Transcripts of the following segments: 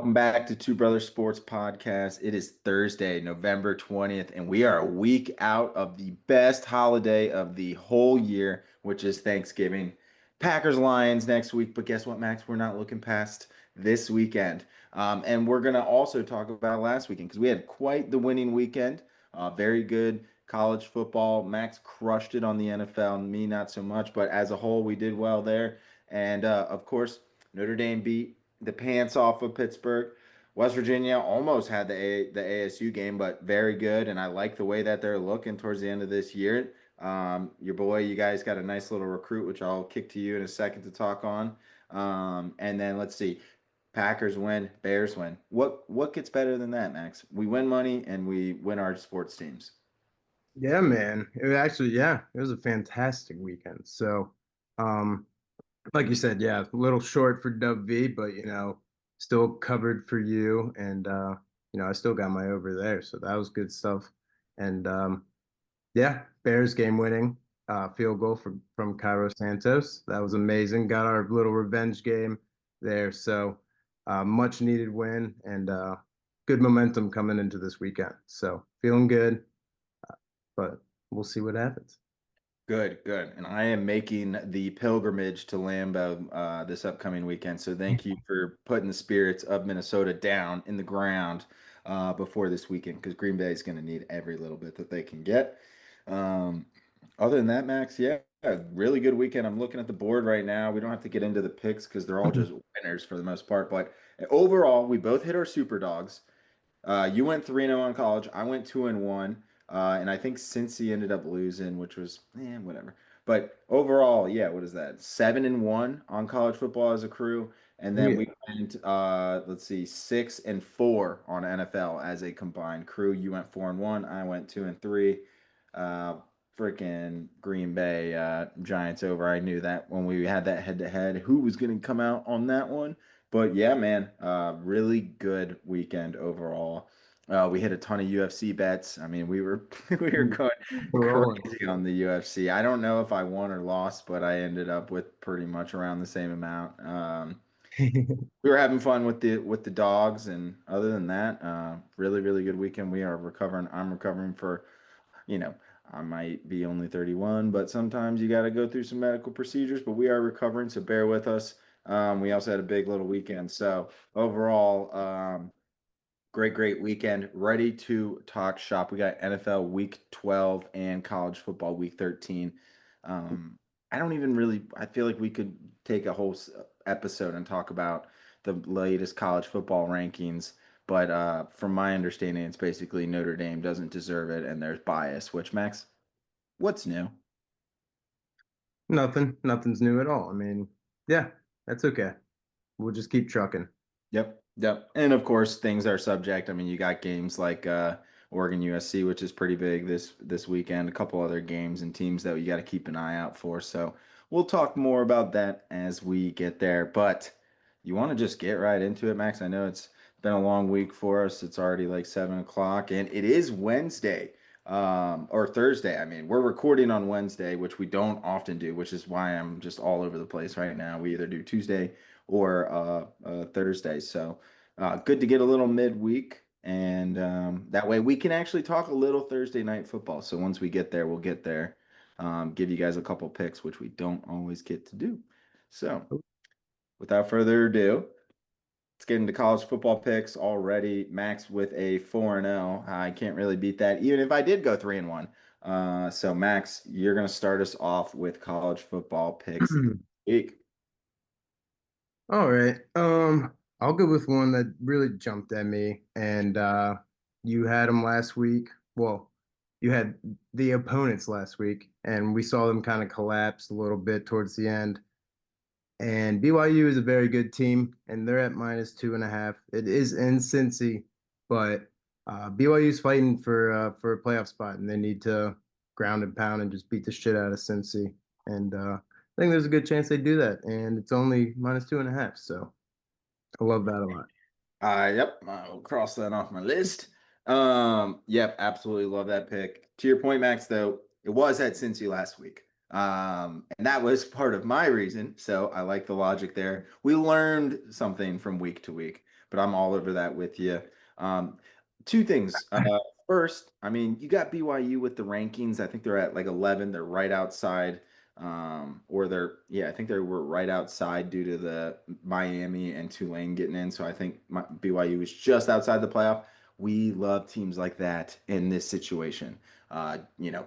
Welcome back to Two Brothers Sports Podcast. It is Thursday, November 20th, and we are a week out of the best holiday of the whole year, which is Thanksgiving. Packers Lions next week, but guess what, Max? We're not looking past this weekend. And we're going to also talk about last weekend because we had quite the winning weekend. Very good college football. Max crushed it on the NFL, me not so much, but as a whole, we did well there. And of course, Notre Dame beat the pants off of Pittsburgh. West Virginia almost had the ASU game, but very good, and I like the way that they're looking towards the end of this year. Your boy, you guys got a nice little recruit, which I'll kick to you in a second to talk on. And then let's see, Packers win, Bears win. What gets better than that, Max? We win money and we win our sports teams. Yeah, man. It was a fantastic weekend. Um, like you said, yeah, a little short for Dub V, but still covered for you. And I still got my over there. So that was good stuff. And yeah, Bears game winning field goal from Cairo Santos. That was amazing. Got our little revenge game there. So much needed win and good momentum coming into this weekend. So feeling good, but we'll see what happens. Good, good. And I am making the pilgrimage to Lambeau this upcoming weekend. So thank you for putting the spirits of Minnesota down in the ground before this weekend because Green Bay is going to need every little bit that they can get. Um, Other than that, Max, yeah, really good weekend. I'm looking at the board right now. We don't have to get into the picks because they're all just winners for the most part. But overall, we both hit our super dogs. You went 3-0 on college. I went 2-1. And I think Cincy ended up losing, which was whatever. But overall, yeah, what is that? 7-1 on college football as a crew. And Oh then yeah. we went let's see, 6-4 on NFL as a combined crew. You went 4-1, I went 2-3. Uh Freaking Green Bay Giants over. I knew that when we had that head to head, who was gonna come out on that one. But yeah, man, really good weekend overall. We hit a ton of UFC bets. I mean, we were we were going We're rolling. crazy on the UFC. I don't know if I won or lost, but I ended up with pretty much around the same amount. We were having fun with the dogs, and other than that, really really good weekend. We are recovering. I'm recovering for you know, I might be only 31, but sometimes you got to go through some medical procedures, but we are recovering, so bear with us. We also had a big little weekend. So overall, great weekend. Ready to talk shop. We got NFL week 12 and college football week 13. I don't even really, I feel like we could take a whole episode and talk about the latest college football rankings. But from my understanding, it's basically Notre Dame doesn't deserve it and there's bias, which Max, what's new? Nothing's new at all. I mean, yeah, that's okay. We'll just keep trucking. Yep. And of course, things are subject. I mean, you got games like Oregon USC, which is pretty big this weekend. A couple other games and teams that you got to keep an eye out for. So we'll talk more about that as we get there. But you want to just get right into it, Max? I know it's been a long week for us. It's already like 7 o'clock, and it is Wednesday, or Thursday. I mean, we're recording on Wednesday, which we don't often do, which is why I'm just all over the place right now. We either do Tuesday or Thursday. So good to get a little midweek, and that way we can actually talk a little Thursday night football. So once we get there, we'll get there. Give you guys a couple picks, which we don't always get to do. So without further ado, let's get into college football picks already. Max with a 4-0. I can't really beat that, even if I did go 3-1. So Max, you're gonna start us off with college football picks this week. All right. I'll go with one that really jumped at me, and you had them last week. Well, you had the opponents last week, and we saw them kind of collapse a little bit towards the end. And BYU is a very good team, and they're at -2.5. It is in Cincy, but BYU's fighting for a playoff spot, and they need to ground and pound and just beat the shit out of Cincy. And I think there's a good chance they do that, and it's only -2.5. So I love that a lot. Yep, I'll cross that off my list. Yep, absolutely love that pick. To your point, Max, though, it was at Cincy last week. And that was part of my reason. So I like the logic there. We learned something from week to week, but I'm all over that with you. Um, two things. First, I mean, you got BYU with the rankings. I think they're at like 11. They're right outside. Or yeah, I think they were right outside due to the Miami and Tulane getting in. So I think BYU was just outside the playoff. We love teams like that in this situation.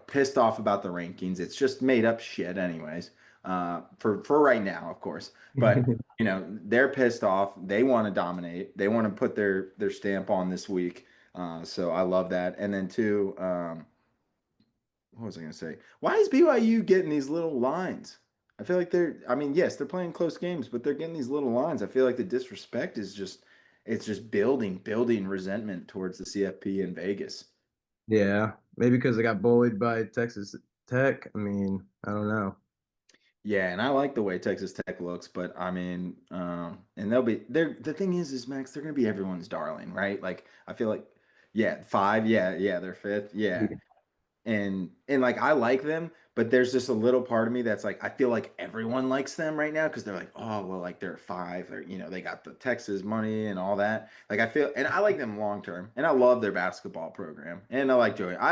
Pissed off about the rankings. It's just made up shit, anyways. For right now, of course. But they're pissed off. They want to dominate. They want to put their stamp on this week. So I love that. And then two, what was I going to say? Why is BYU getting these little lines? I feel like I mean, yes, they're playing close games, but they're getting these little lines. I feel like the disrespect is it's just building resentment towards the CFP in Vegas. Yeah, maybe because I got bullied by Texas Tech. I mean, I don't know. Yeah, and I like the way Texas Tech looks, but I mean, and the thing is Max, they're gonna be everyone's darling, right? Like I feel like, yeah, five, yeah, they're fifth, yeah, and like I like them, but there's just a little part of me that's like I feel like everyone likes them right now because they're like, oh well, like they're five, or they got the Texas money and all that. Like I feel, and I like them long term, and I love their basketball program, and I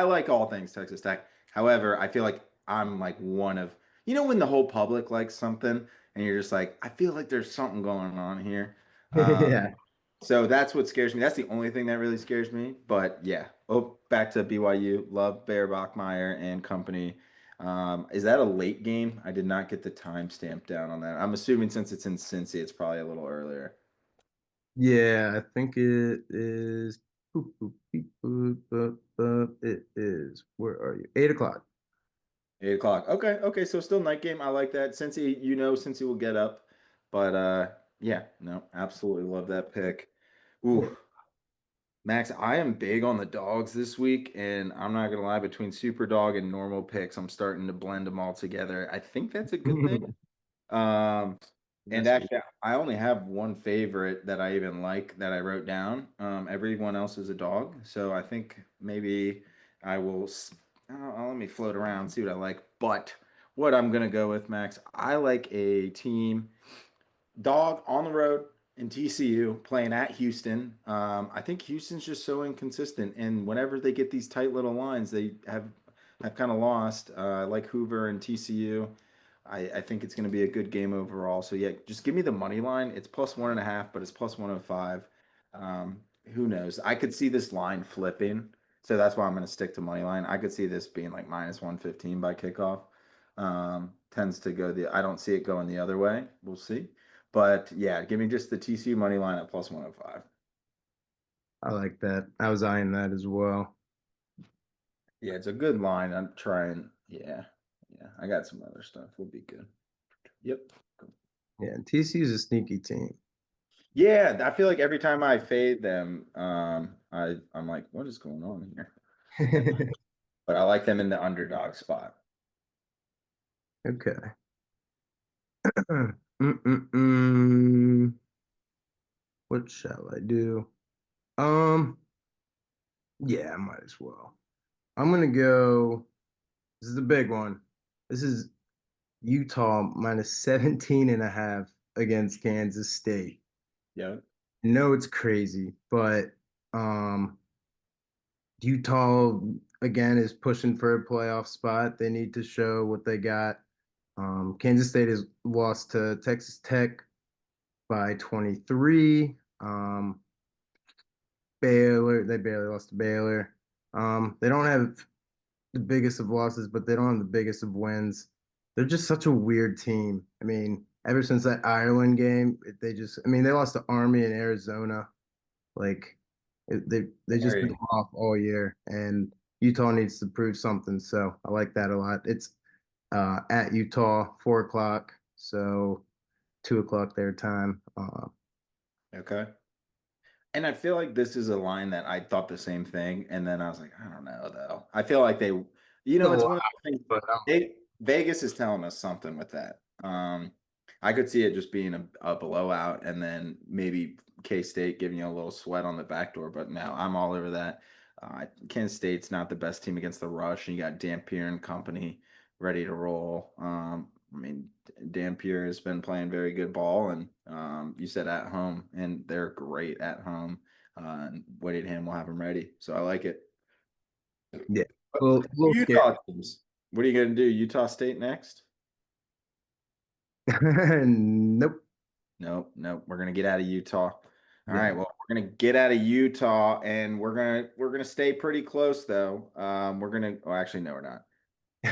like all things Texas Tech. However, I feel like I'm like one of when the whole public likes something, and you're just like, I feel like there's something going on here. Yeah. So that's what scares me. That's the only thing that really scares me. But yeah. Oh, back to BYU. Love Bear Bachmeyer and company. Is that a late game? I did not get the time stamp down on that. I'm assuming since it's in Cincy, it's probably a little earlier. Yeah, I think it is. Boop, boop, beep, boop, boop, boop. It is. Where are you? 8 o'clock. 8 o'clock. Okay. So still night game. I like that. Cincy, Cincy will get up. But yeah, no, absolutely love that pick. Ooh. Max, I am big on the dogs this week, and I'm not gonna lie, between super dog and normal picks, I'm starting to blend them all together. I think that's a good thing. Um, and This week. actually, I only have one favorite that I even like that I wrote down. Everyone else is a dog, so I think maybe I will. Let me float around, see what I like. But what I'm gonna go with, Max, I like a team. Dog on the road in TCU playing at Houston. I think Houston's just so inconsistent, and whenever they get these tight little lines, they have kind of lost. Like Hoover and TCU. I think it's going to be a good game overall. So yeah, just give me the money line. It's +1.5, but it's +105. Who knows? I could see this line flipping, so that's why I'm going to stick to money line. I could see this being like -115 by kickoff. Tends to go I don't see it going the other way. We'll see. But yeah, give me just the TCU money line at +105. I like that. I was eyeing that as well. Yeah, it's a good line. I'm trying. Yeah. Yeah. I got some other stuff. We'll be good. Yep. Cool. Yeah, and TCU is a sneaky team. Yeah, I feel like every time I fade them, I'm like, what is going on here? But I like them in the underdog spot. Okay. Mm-mm-mm. What shall I do? Um, yeah, I might as well. I'm gonna go. This is a big one. This is Utah -17.5 against Kansas State. Yeah. No, it's crazy, but um, Utah again is pushing for a playoff spot. They need to show what they got. Kansas State has lost to Texas Tech by 23. Baylor, they barely lost to Baylor. They don't have the biggest of losses, but they don't have the biggest of wins. They're just such a weird team. I mean, ever since that Ireland game, I mean, they lost to Army in Arizona. Like, they just been Very. off all year, and Utah needs to prove something. So I like that a lot. It's at Utah, 4 o'clock, so 2 o'clock their time. Okay. And I feel like this is a line that I thought the same thing, and then I was like, I don't know though. I feel like It's a it's lot, one of the things. but Vegas is telling us something with that. I could see it just being a blowout, and then maybe K-State giving you a little sweat on the back door. But no, I'm all over that. Kansas State's not the best team against the rush, and you got Dampier and company ready to roll. I mean, Dampier has been playing very good ball, and you said at home, and they're great at home. And Whittingham will have them ready, so I like it. Yeah. But Well, a little scared. Utah teams. What are you going to do? Utah State next? Nope. Nope, nope. We're gonna get out of Utah. All right. Yeah. Well, we're gonna get out of Utah, and we're gonna stay pretty close though. We're gonna. Oh, actually, no, we're not.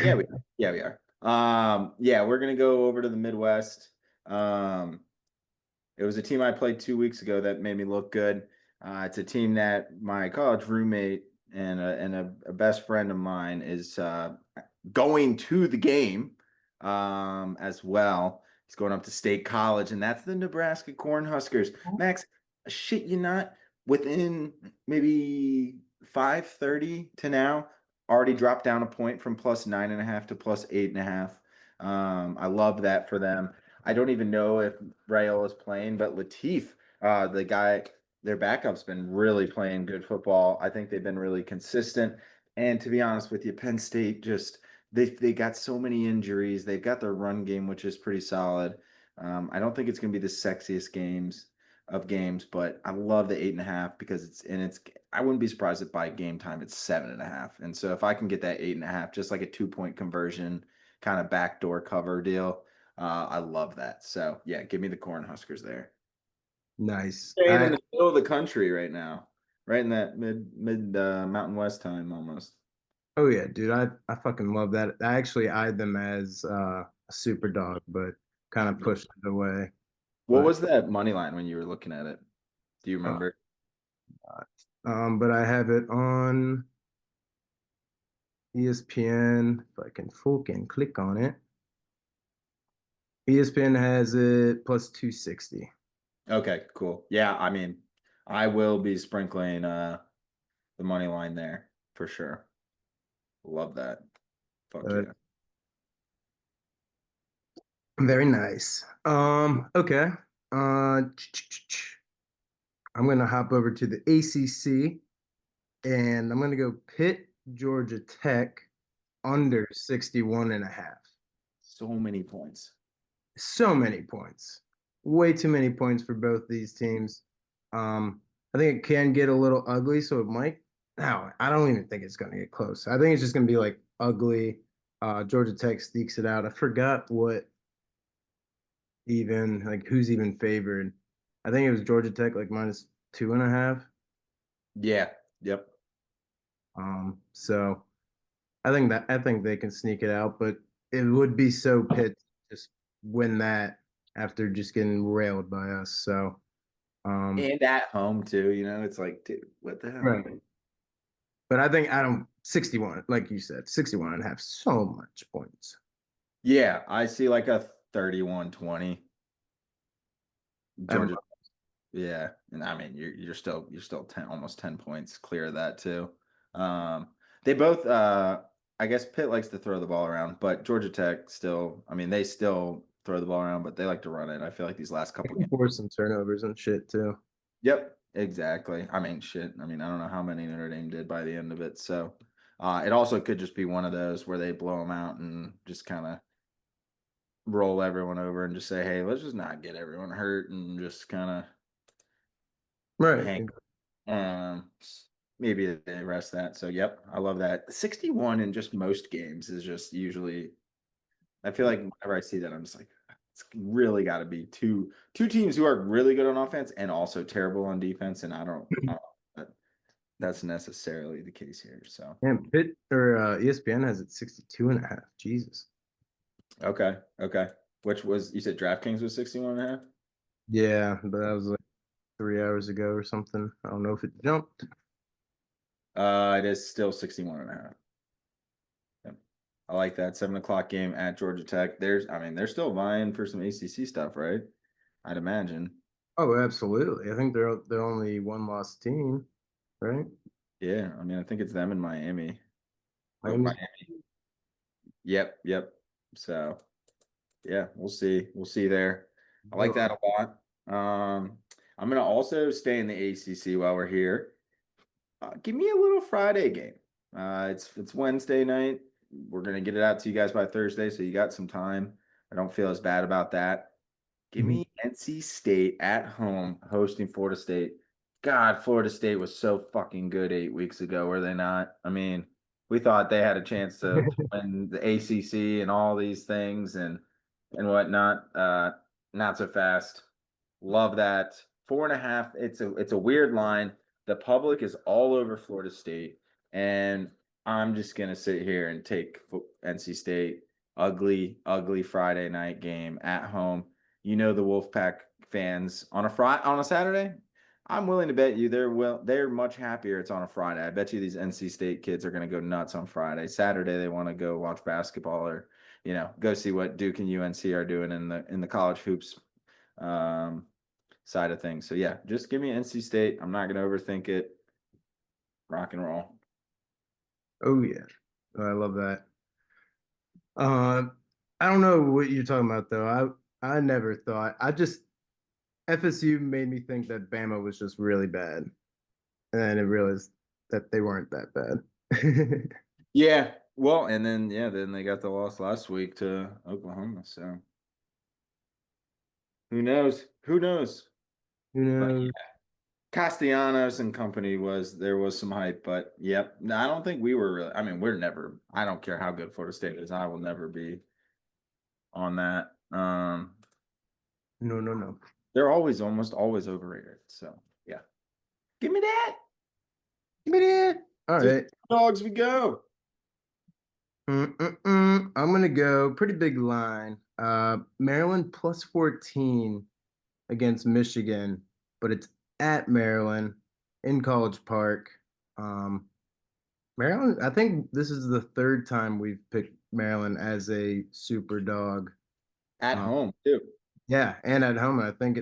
Yeah, we are. Yeah, we are. Yeah, we're gonna go over to the Midwest. Um, it was a team I played 2 weeks ago that made me look good. It's a team that my college roommate and a best friend of mine is going to the game as well. He's going up to State College, and that's the Nebraska Cornhuskers. Max, shit you not, within maybe 5:30 to now, already dropped down a point from +9.5 to +8.5. I love that for them. I don't even know if Rayola is playing, but Latif, the guy, their backup's been really playing good football. I think they've been really consistent. And to be honest with you, Penn State just they got so many injuries. They've got their run game, which is pretty solid. I don't think it's going to be the sexiest games, but I love the 8.5 because it's. I wouldn't be surprised if by game time it's 7.5. And so if I can get that 8.5, just like a 2 point conversion kind of backdoor cover deal, I love that. So yeah, give me the Cornhuskers there. Nice. Staying in the middle of the country right now, right in that mid Mountain West time almost. Oh yeah, dude. I fucking love that. I actually eyed them as a super dog, but kind of pushed it away. What But was that money line when you were looking at it? Do you uh, remember? but I have it on ESPN. If I can fucking click on it. ESPN has it plus 260. Okay, cool. Yeah, I mean, I will be sprinkling the money line there for sure. Love that. Fuck Uh, yeah. Very nice. Okay. I'm gonna hop over to the ACC and I'm gonna go Pitt, Georgia Tech under 61 and a half. So many points. So many points. Way too many points for both these teams. I think it can get a little ugly, so it might. No, I don't even think it's going to get close. I think it's just going to be like ugly. Georgia Tech sneaks it out. I forgot what even, like, who's even favored. I think it was Georgia Tech, like, minus 2.5. Yeah. Yep. So I think they can sneak it out, but it would be so pit to just win that after just getting railed by us. So, um, And at home too, it's like, dude, what the hell? right. But I think I don't 61, like you said, 61 and a half, so much points. Yeah, I see like a 31-20 I'm Georgia. Yeah, and I mean you're still 10 almost 10 points clear of that too. They both I guess Pitt likes to throw the ball around, but Georgia Tech still, I mean they still throw the ball around, but they like to run it. I feel like these last couple games. force some turnovers and shit too. Yep, exactly. I mean shit. I mean I don't know how many Notre Dame did by the end of it. So it also could just be one of those where they blow them out and just kind of roll everyone over and just say, "Hey, let's just not get everyone hurt and just kind of Right. hang." Um, Maybe they rest that. So, yep, I love that. 61 in just most games is just usually. I feel like whenever I see that, I'm just like, it's really got to be two teams who are really good on offense and also terrible on defense, and I don't know that that's necessarily the case here. So, And Pitt or ESPN has it 62 and a half. Jesus. okay, okay. Which was you said DraftKings was 61.5? Yeah, but that was like 3 hours ago or something. I don't know if it jumped. It is still 61.5. Yep. I like that 7 o'clock game at Georgia Tech. I mean, they're still vying for some ACC stuff, right? I'd imagine. Oh, absolutely. I think they're only one loss team, right? Yeah, I mean, I think it's them and Miami. Oh, Miami's Yep, yep. So, yeah, we'll see. We'll see there. I like that a lot. I'm gonna also stay in the ACC while we're here. Give me a little Friday game. It's Wednesday night. we're gonna get it out to you guys by Thursday, so you got some time. I don't feel as bad about that. Give Mhm. me NC State at home hosting Florida State. God, Florida State was so fucking good 8 weeks ago, were they not? I mean, we thought they had a chance to win the ACC and all these things and whatnot. Not so fast. Love that. 4.5. It's a weird line. The public is all over Florida State, and I'm just gonna sit here and take NC State. Ugly, ugly Friday night game at home. You know the Wolfpack fans on a Saturday. I'm willing to bet you they're much happier it's on a Friday. I bet you these NC State kids are gonna go nuts on Friday. Saturday they want to go watch basketball or go see what Duke and UNC are doing in the college hoops um, side of things. So yeah, just give me NC State. I'm not gonna overthink it. Rock and roll. Oh yeah, oh, I love that. Uh, I don't know what you're talking about though. I never thought. I just FSU made me think that Bama was just really bad, and then I realized that they weren't that bad. Yeah. Well, and then they got the loss last week to Oklahoma. So who knows? Who knows? Who But knows? Castellanos and company there was some hype, but yep. No, I don't think we were really. I mean, we're never. I don't care how good Florida State is. I will never be on that. No, no, no. They're almost always overrated. So yeah, give me that. Give me that. All Just right. dogs we go. I'm gonna go pretty big line. Maryland plus 14 against Michigan, but it's at Maryland in College Park. Um, Maryland, I think this is the third time we've picked Maryland as a super dog. At Uh, home too. yeah, and at home. I think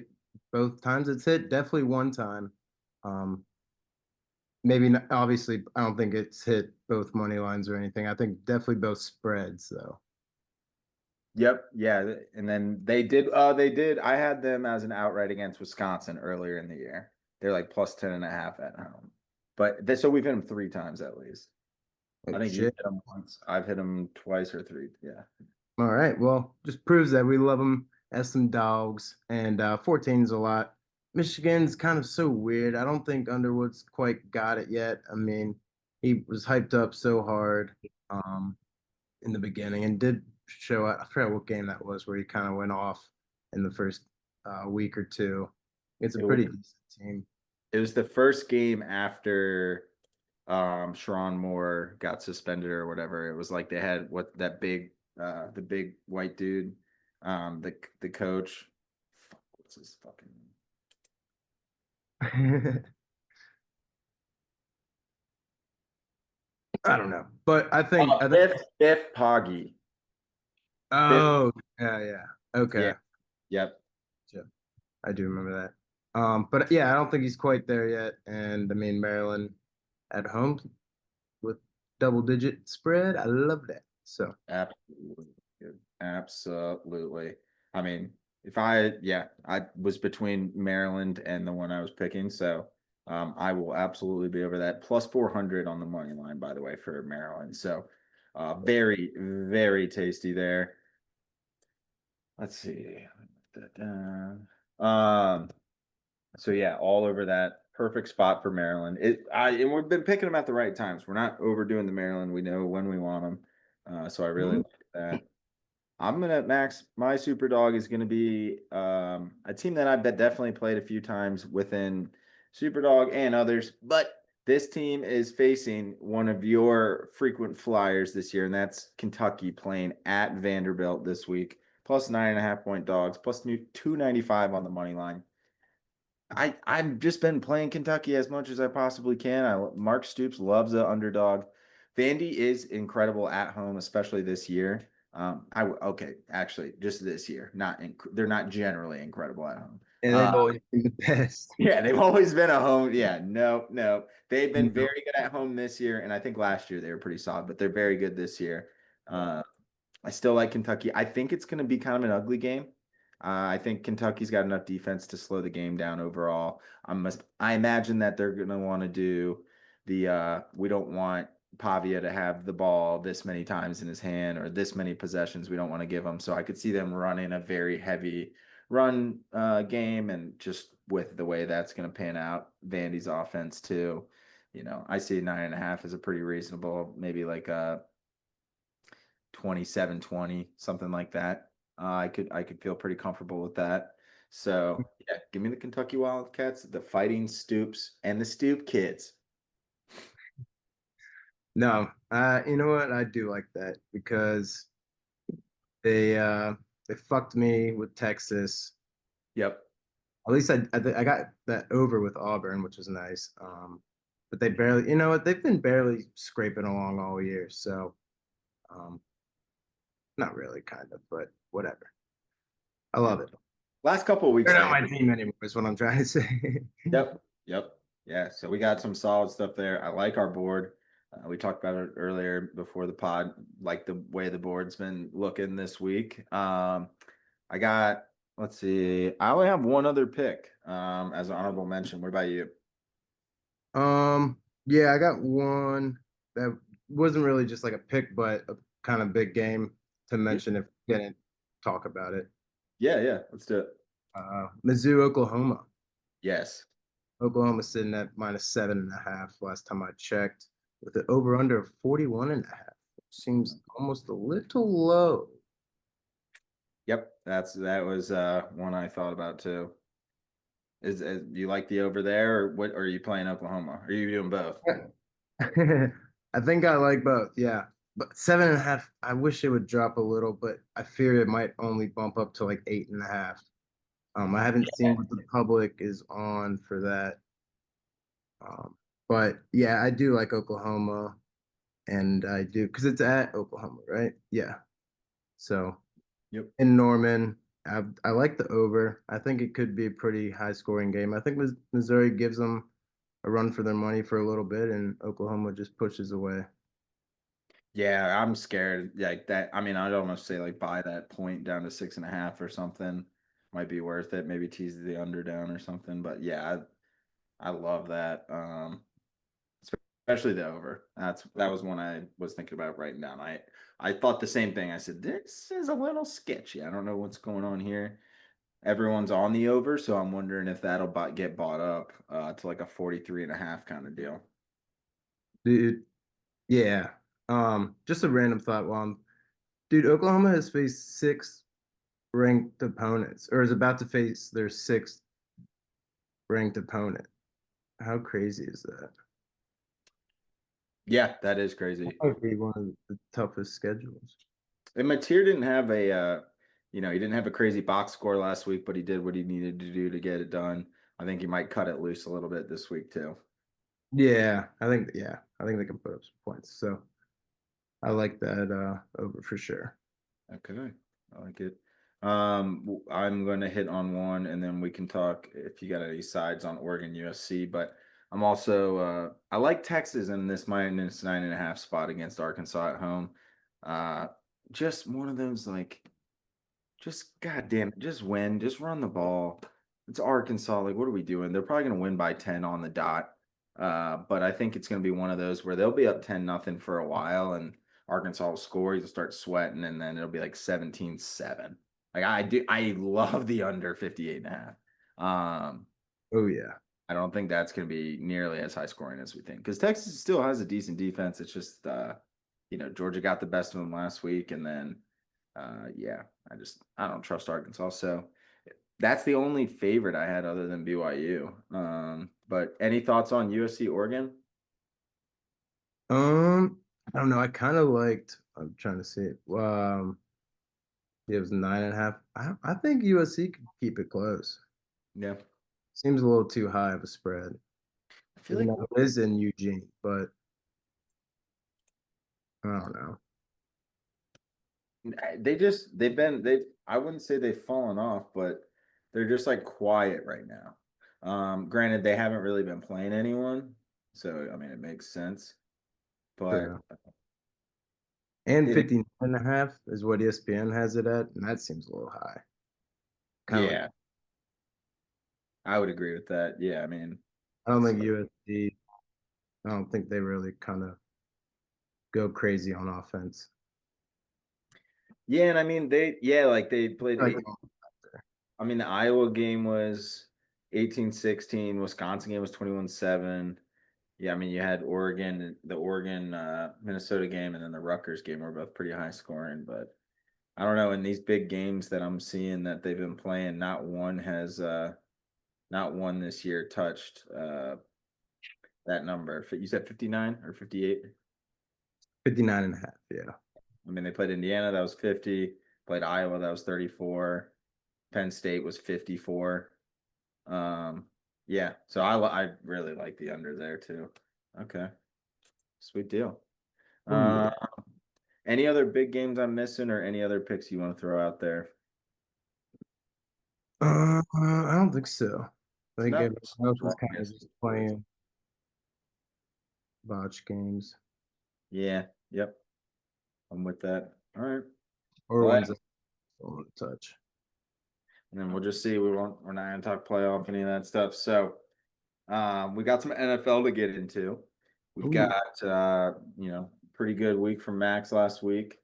both times it's hit. Definitely one time. Um, maybe not, obviously, I don't think it's hit both money lines or anything. I think definitely both spreads though. Yep, yeah, and then they did. I had them as an outright against Wisconsin earlier in the year. They're like plus 10.5 at home. So we've hit them 3 times at least. I Oh think you've shit. hit them once. I've hit them twice or three. Yeah. All right. Well, just proves that we love them as some dogs. And 14 is a lot. Michigan's kind of so weird. I don't think Underwood's quite got it yet. I mean, he was hyped up so hard in the beginning and did show out. I forgot what game that was where he kind of went off in the first week or two. It's a It was pretty decent team. it was the first game after Sharon Moore got suspended or whatever. It was like they had what that big the big white dude, the coach. Fuck, what's his fucking name? I don't know, but I think. Biff Poggi. Biff, Oh, yeah, yeah. yeah, Okay. yep. Yeah, I do remember that. But yeah, I don't think he's quite there yet. And I mean, Maryland at home with double digit spread. I love that. So, Absolutely. Dude. Absolutely. I mean, yeah, I was between Maryland and the one I was picking. So I will absolutely be over that. Plus 400 on the money line, by the way, for Maryland. So very, very tasty there. Let's see. Put that down. So yeah, all over that. Perfect spot for Maryland. And we've been picking them at the right times. We're not overdoing the Maryland. We know when we want them. So I really mhm. like that. I'm gonna Max. My super dog is gonna be a team that I've definitely played a few times within super dog and others, but this team is facing one of your frequent flyers this year, and that's Kentucky playing at Vanderbilt this week. Plus 9.5 point dogs, plus new 295 on the money line. I've just been playing Kentucky as much as I possibly can. Mark Stoops loves the underdog. Vandy is incredible at home, especially this year. Okay, actually, just this year. They're not generally incredible at home. And Uh, they've always been the best. yeah, they've always been a home. Yeah, no, no, they've been No. very good at home this year, and I think last year they were pretty solid, but they're very good this year. Uh, I still like Kentucky. I think it's going to be kind of an ugly game. I think Kentucky's got enough defense to slow the game down overall. I imagine that they're going to want to do we don't want Pavia to have the ball this many times in his hand or this many possessions we don't want to give him. So I could see them running a very heavy run game, and just with the way that's going to pan out, Vandy's offense too. I see 9.5 as a pretty reasonable, maybe like a 27-20, something like that. I could feel pretty comfortable with that. So yeah, give me the Kentucky Wildcats, the Fighting Stoops, and the Stoop Kids. No, you know what? I do like that because they uh they fucked me with Texas. Yep. At least I got that over with Auburn, which was nice. But they barely, you know what? They've been barely scraping along all year, so um, not really, kind of, but whatever. I love Yep. it. Last couple of weeks They're not they my team anymore, is what I'm trying to say. Yep. Yep. Yeah. So we got some solid stuff there. I like our board. We talked about it earlier before the pod, like the way the board's been looking this week. I got, let's see, I only have one other pick as an honorable mention. What about you? Yeah, I got one that wasn't really just like a pick, but a kind of big game to Yeah. mention if we didn't talk about it. Yeah. Yeah. Let's do it. Mizzou, Oklahoma. Yes. Oklahoma sitting at -7.5 last time I checked, with an over under of 41.5. Seems almost a little low. Yep. That was one I thought about too. Do you like the over there, or what? Or are you playing Oklahoma? Are you doing both? I think I like both, yeah. But 7.5, I wish it would drop a little, but I fear it might only bump up to like 8.5. I haven't seen what the public is on for that. Um, but yeah, I do like Oklahoma, and I do because it's at Oklahoma, right? Yeah. So Yep. in Norman, I like the over. I think it could be a pretty high scoring game. I think Missouri gives them a run for their money for a little bit, and Oklahoma just pushes away. Yeah, I'm scared. Like that. I mean, I'd almost say like buy that point down to 6.5 or something. Might be worth it. Maybe tease the under down or something. But yeah, I love that. Especially the over. That was one I was thinking about writing down. I thought the same thing. I said, this is a little sketchy. I don't know what's going on here. Everyone's on the over, so I'm wondering if that'll get bought up to like a 43.5 kind of deal. Dude, yeah. Just a random thought. Dude, Oklahoma has faced six ranked opponents, or is about to face their sixth ranked opponent. How crazy is that? Yeah, that is That crazy. might be one of the toughest schedules. And Mateer didn't have he didn't have a crazy box score last week, but he did what he needed to do to get it done. I think he might cut it loose a little bit this week too. Yeah, I think they can put up some points. So I like that over for sure. Okay, I like it. I'm going to hit on one, and then we can talk if you got any sides on Oregon USC. But I'm also I like Texas in this -9.5 spot against Arkansas at home. Uh, just one of those like. Just goddamn it, just win, just run the ball. It's Arkansas. Like, what are we doing? They're probably going to win by 10 on the dot. But I think it's going to be one of those where they'll be up 10-0 for a while, and Arkansas will score. You'll start sweating, and then it'll be like 17-7. Like I love the under 58.5. Oh yeah. I don't think that's going to be nearly as high scoring as we think because Texas still has a decent defense. It's just, Georgia got the best of them last week, and then yeah, I don't trust Arkansas. So that's the only favorite I had other than BYU. But any thoughts on USC Oregon? I don't know. I kind of liked. I'm trying to see it. It was 9.5. I think USC could keep it close. Yeah, Seems a little too high of a spread. I feel Even like though it is in Eugene, but I don't know. they've I wouldn't say they've fallen off, but they're just like quiet right now. Granted, they haven't really been playing anyone, so I mean it makes sense. But True. And it 59.5 is what ESPN has it at, and that seems a little high. Kind of like yeah, I would agree with that. Yeah, I mean I don't it's think USC. I don't think they really kind of. go crazy on offense. Yeah, and I mean like they played Like, eight. I mean, the Iowa game was 18-16. Wisconsin game was 21-7. Yeah, I mean, you had the Oregon Minnesota game, and then the Rutgers game were both pretty high scoring. But I don't know, in these big games that I'm seeing that they've been playing, not one this year touched that number. You said 59 or 58? 59 and a half. Yeah. I mean, they played Indiana, that was 50. Played Iowa, that was 34. Penn State was 54. Um, yeah, so I really like the under there too. Okay, sweet deal. Oh yeah. Uh, any other big games I'm missing, or any other picks you want to throw out there? I don't think so. I think No, everyone else is well, kind of yes. just playing botch games Yeah, yep, I'm with that. All right. or Well, ones that I don't want to touch. and then we'll just see. We're not gonna talk playoff any of that stuff. So, we got some NFL to get into. We've Oh, got pretty good week from Max last week.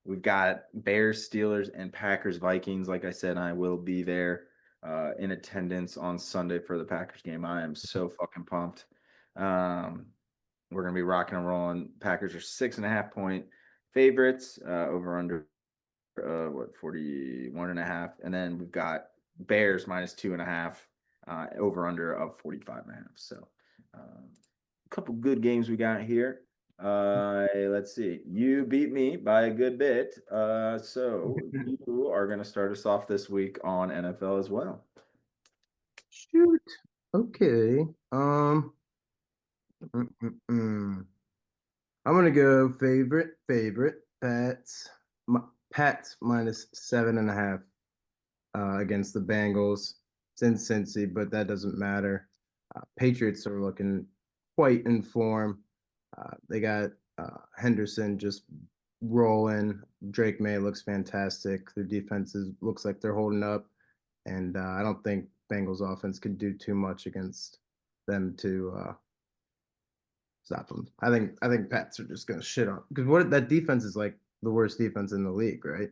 We've got Bears, Steelers, and Packers, Vikings. Like I said, I will be there in attendance on Sunday for the Packers game. I am so fucking pumped. Um, we're gonna be rocking and rolling. Packers are 6.5 point favorites, over under 41 and a half. And then we've got Bears minus 2.5, over under of 45 and a half. So a couple good games we got here. Let's see. You beat me by a good bit. So you are going to start us off this week on NFL as well. shoot. Okay. Mm, mm, mm. I'm gonna go favorite Pats minus 7.5 against the Bengals. It's in Cincy, but that doesn't matter. Patriots are looking quite in form. They got Henderson just rolling. Drake May looks fantastic. Their defenses looks like they're holding up, and I don't think Bengals offense can do too much against them to stop them. I think Pats are just gonna shit on because what that defense is like the worst defense in the league, right?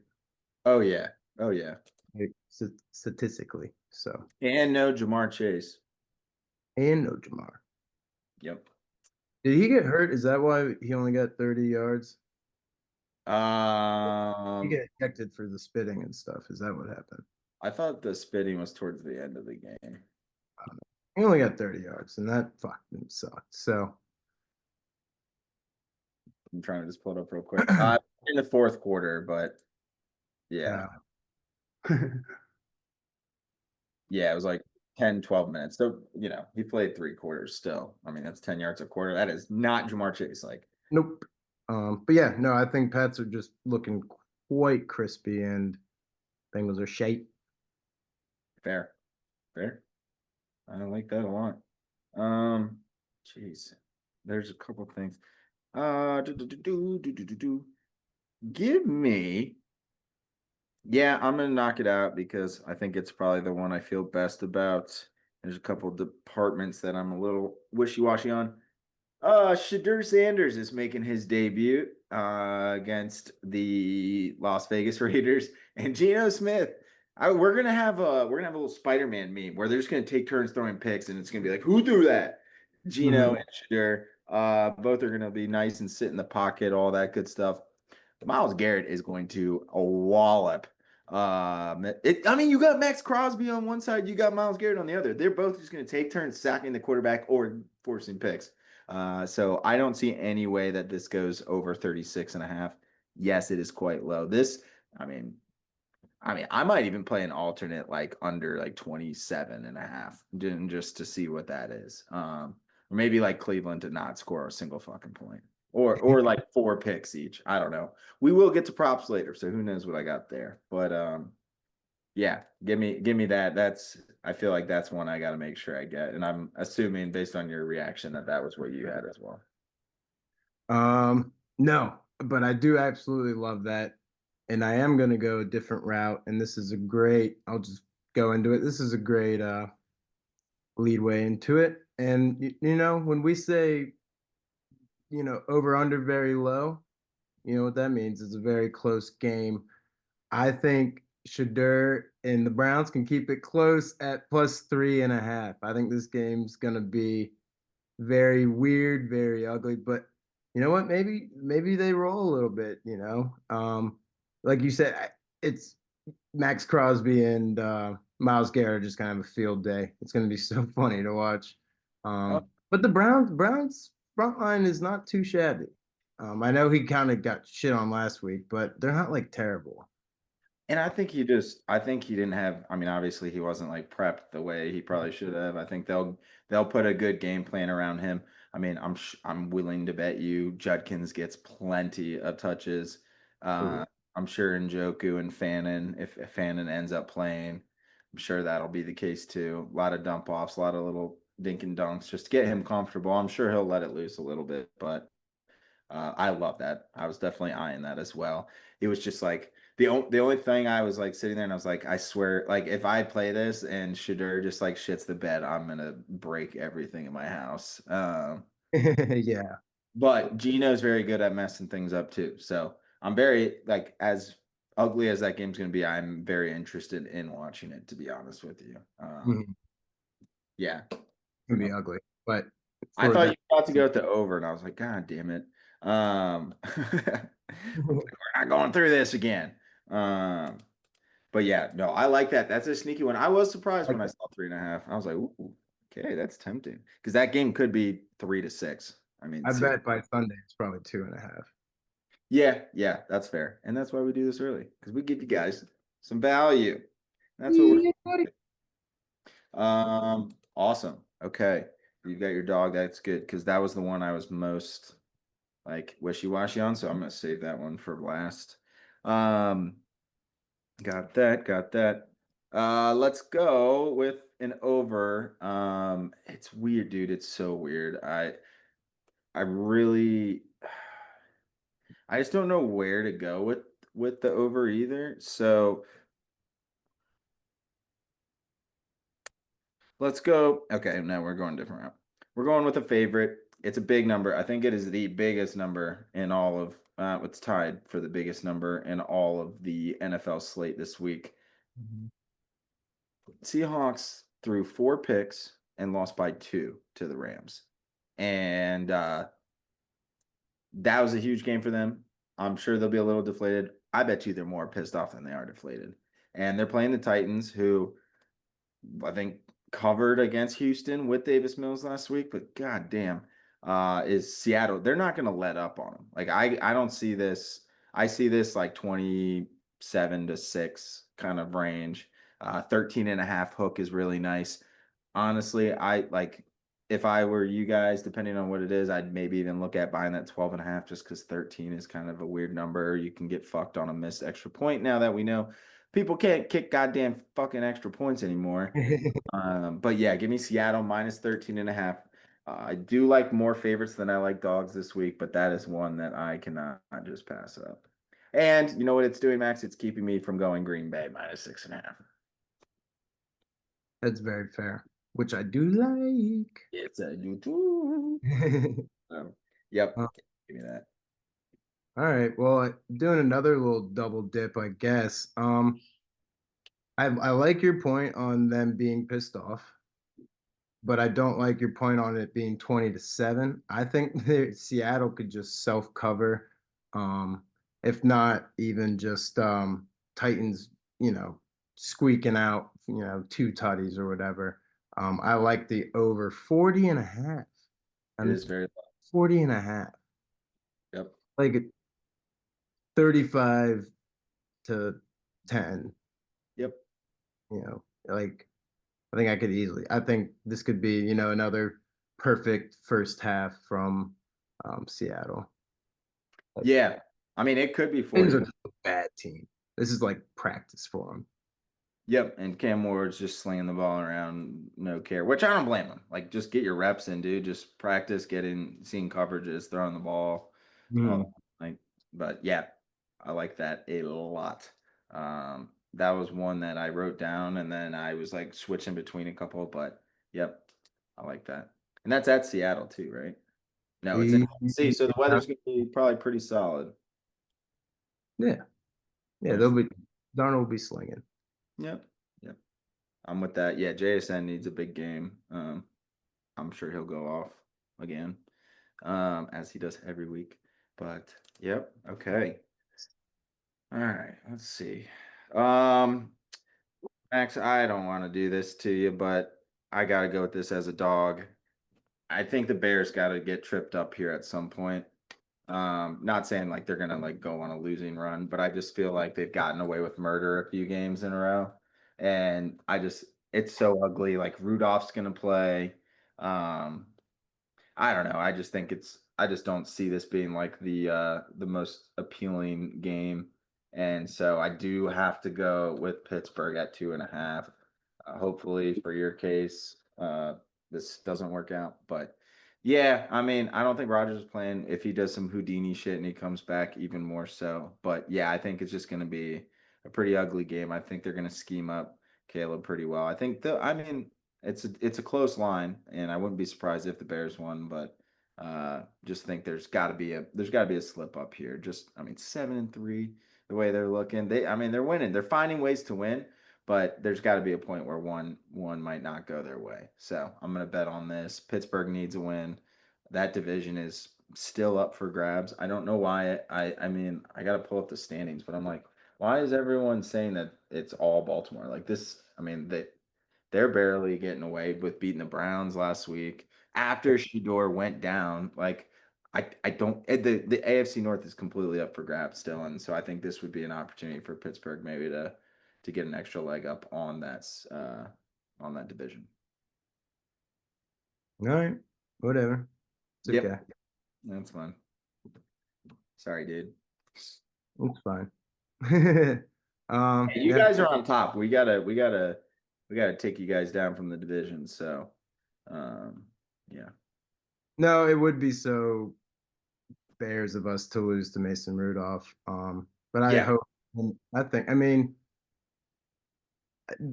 Oh, yeah. Oh, yeah. Like, statistically. So And no Jamar Chase. and no Jamar. Yep. Did he get hurt? Is that why he only got 30 yards? He Um, got ejected for the spitting and stuff. Is that what happened? I thought the spitting was towards the end of the game. I don't know. He only got 30 yards, and that fucking sucked. So, I'm trying to just pull it up real quick. In the fourth quarter, but yeah. uh, Yeah, it was like 10, 12 minutes. So, he played 3 quarters still. I mean, that's 10 yards a quarter. That is not Jamar Chase. Like, nope. But yeah, no, I think Pats are just looking quite crispy, and Bengals are shite. fair, fair. I like that a lot. Um, Jeez. There's a couple things. Do, do, do, do, do, do, do, do. Give me. Yeah, I'm gonna knock it out because I think it's probably the one I feel best about. There's a couple departments that I'm a little wishy-washy on. Shadur Sanders is making his debut against the Las Vegas Raiders, and Geno Smith. We're gonna have a little Spider-Man meme where they're just gonna take turns throwing picks, and it's gonna be like, who threw that? Geno and Shadur. Both are gonna be nice and sit in the pocket, all that good stuff. Miles Garrett is going to wallop. I mean, you got Max Crosby on one side, you got Miles Garrett on the other. They're both just going to take turns sacking the quarterback or forcing picks. So I don't see any way that this goes over 36 and a half. Yes, it is quite low. I mean, I might even play an alternate like under like 27 and a half just to see what that is. Or maybe like Cleveland to not score a single fucking point. Or like 4 picks each. I don't know. We will get to props later, so who knows what I got there. But yeah, give me that. I feel like that's one I got to make sure I get. And I'm assuming based on your reaction that that was what you had as well. No, but I do absolutely love that. And I am going to go a different route. And this is a great, I'll just go into it. This is a great lead way into it. And, when we say, over under very low. You know what that means? It's a very close game. I think Shadur and the Browns can keep it close at +3.5. I think this game's gonna be very weird, very ugly. But you know what? Maybe they roll a little bit. Like you said, it's Max Crosby and Miles Garrett are just kind of a field day. It's going to be so funny to watch. But the Browns front line is not too shabby. I know he kind of got shit on last week, but they're not like terrible. And I think he didn't have, I mean, obviously he wasn't like prepped the way he probably should have. I think they'll put a good game plan around him. I mean, I'm willing to bet you Judkins gets plenty of touches. Uh, Ooh. I'm sure Njoku and Fannin, if Fannin ends up playing, I'm sure that'll be the case too. A lot of dump offs, a lot of little dink and dunks just to get him comfortable. I'm sure he'll let it loose a little bit, but I love that. I was definitely eyeing that as well. It was just like the only thing I was like sitting there and I was like, I swear, like if I play this and Shadur just like shits the bed, I'm gonna break everything in my house. Yeah. But Gino's very good at messing things up too. So I'm very like as ugly as that game's gonna be, I'm very interested in watching it, to be honest with you. Mhm. Yeah. It's gonna be ugly, but I for thought them. you were about to go with the over, and I was like, God damn it. We're not going through this again. Um, but yeah, no, I like that. That's a sneaky one. I was surprised when Like I that. saw 3.5. I was like, ooh, okay, that's tempting. Because that game could be 3-6. I mean, I see, bet by Sunday it's probably 2.5. yeah, yeah, that's fair. And that's why we do this early, because we give you guys some value. That's what Yeah, buddy. awesome. Okay. You've got your dog. That's good. Because that was the one I was most like wishy-washy on, so I'm gonna save that one for last. Um, got that, got that. Let's go with an over. It's weird, dude. It's so weird. I really I just don't know where to go with the over either. So let's go. Okay, now we're going different route. We're going with a favorite. It's a big number. I think it is the biggest number in all of it's tied for the biggest number in all of the NFL slate this week. Mhm. Seahawks threw 4 picks and lost by 2 to the Rams. And that was a huge game for them. I'm sure they'll be a little deflated. I bet you they're more pissed off than they are deflated. And they're playing the Titans, who I think covered against Houston with Davis Mills last week, but goddamn, is Seattle. They're not going to let up on them. Like I don't see this. I see this like 27-6 kind of range. 13.5 hook is really nice. Honestly, I like if I were you guys, depending on what it is, I'd maybe even look at buying that 12.5 just because 13 is kind of a weird number. You can get fucked on a missed extra point now that we know people can't kick goddamn fucking extra points anymore. But yeah, give me Seattle minus 13.5. I do like more favorites than I like dogs this week, but that is one that I cannot just pass up. And you know what it's doing, Max? It's keeping me from going Green Bay minus 6.5. That's very fair, which I do like. It's a do too. Yep, Uh, give me that. all right. Well, doing another little double dip, I guess. I like your point on them being pissed off, but I don't like your point on it being 20-7. I think that Seattle could just self cover, um, if not even just Titans, squeaking out, two tutties or whatever. I like the over 40.5. It I'm is very low. 40.5. Yep. Like 35 to 10, Yep. like I think I could easily. I think this could be, another perfect first half from Seattle. Like, Yeah. I mean, it could be Titans are 40. just a bad team. This is like practice for them. Yep, and Cam Ward's just slinging the ball around, no care. Which I don't blame him. Like, just get your reps in, dude. Just practice seeing coverages, throwing the ball, all Mm. that. Like, but yeah, I like that a lot. That was one that I wrote down, and then I was like switching between a couple. But yep, I like that. And that's at Seattle too, right? No, it's in He, see, so the weather's gonna be probably pretty solid. yeah, yeah, We'll they'll see. be Darnold will be slinging. Yep. Yep. I'm with that. Yeah, JSN needs a big game. I'm sure he'll go off again, as he does every week. But yep, okay. All right, let's see. Um, Max, I don't want to do this to you, but I gotta go with this as a dog. I think the Bears gotta get tripped up here at some point. Not saying like they're gonna like go on a losing run, but I just feel like they've gotten away with murder a few games in a row. And it's so ugly. Like Rudolph's gonna play. Um, I don't know. I just don't see this being like the most appealing game. And so I do have to go with Pittsburgh at 2.5. Hopefully for your case, this doesn't work out. But yeah, I mean, I don't think Rogers is playing if he does some Houdini shit and he comes back even more so. But yeah, I think it's just gonna be a pretty ugly game. I think they're gonna scheme up Caleb pretty well. I mean, it's a close line, and I wouldn't be surprised if the Bears won, but just think there's got to be a slip up here. Just I mean 7-3 the way they're looking. I mean they're winning. They're finding ways to win, but there's got to be a point where one might not go their way. So I'm gonna bet on this. Pittsburgh needs a win. That division is still up for grabs. I don't know why. I mean I got to pull up the standings, but I'm like, why is everyone saying that it's all Baltimore? Like this, I mean, they're barely getting away with beating the Browns last week after Shador went down. Like I don't the AFC North is completely up for grabs still, and so I think this would be an opportunity for Pittsburgh maybe to get an extra leg up on that division. All right, whatever. It's Yep, okay. that's fine. Sorry, dude. It's fine. Hey, you Yeah. guys are on top. We gotta take you guys down from the division. So, um, yeah, No, it would be so Bears of us to lose to Mason Rudolph. But I yeah. hope, I mean,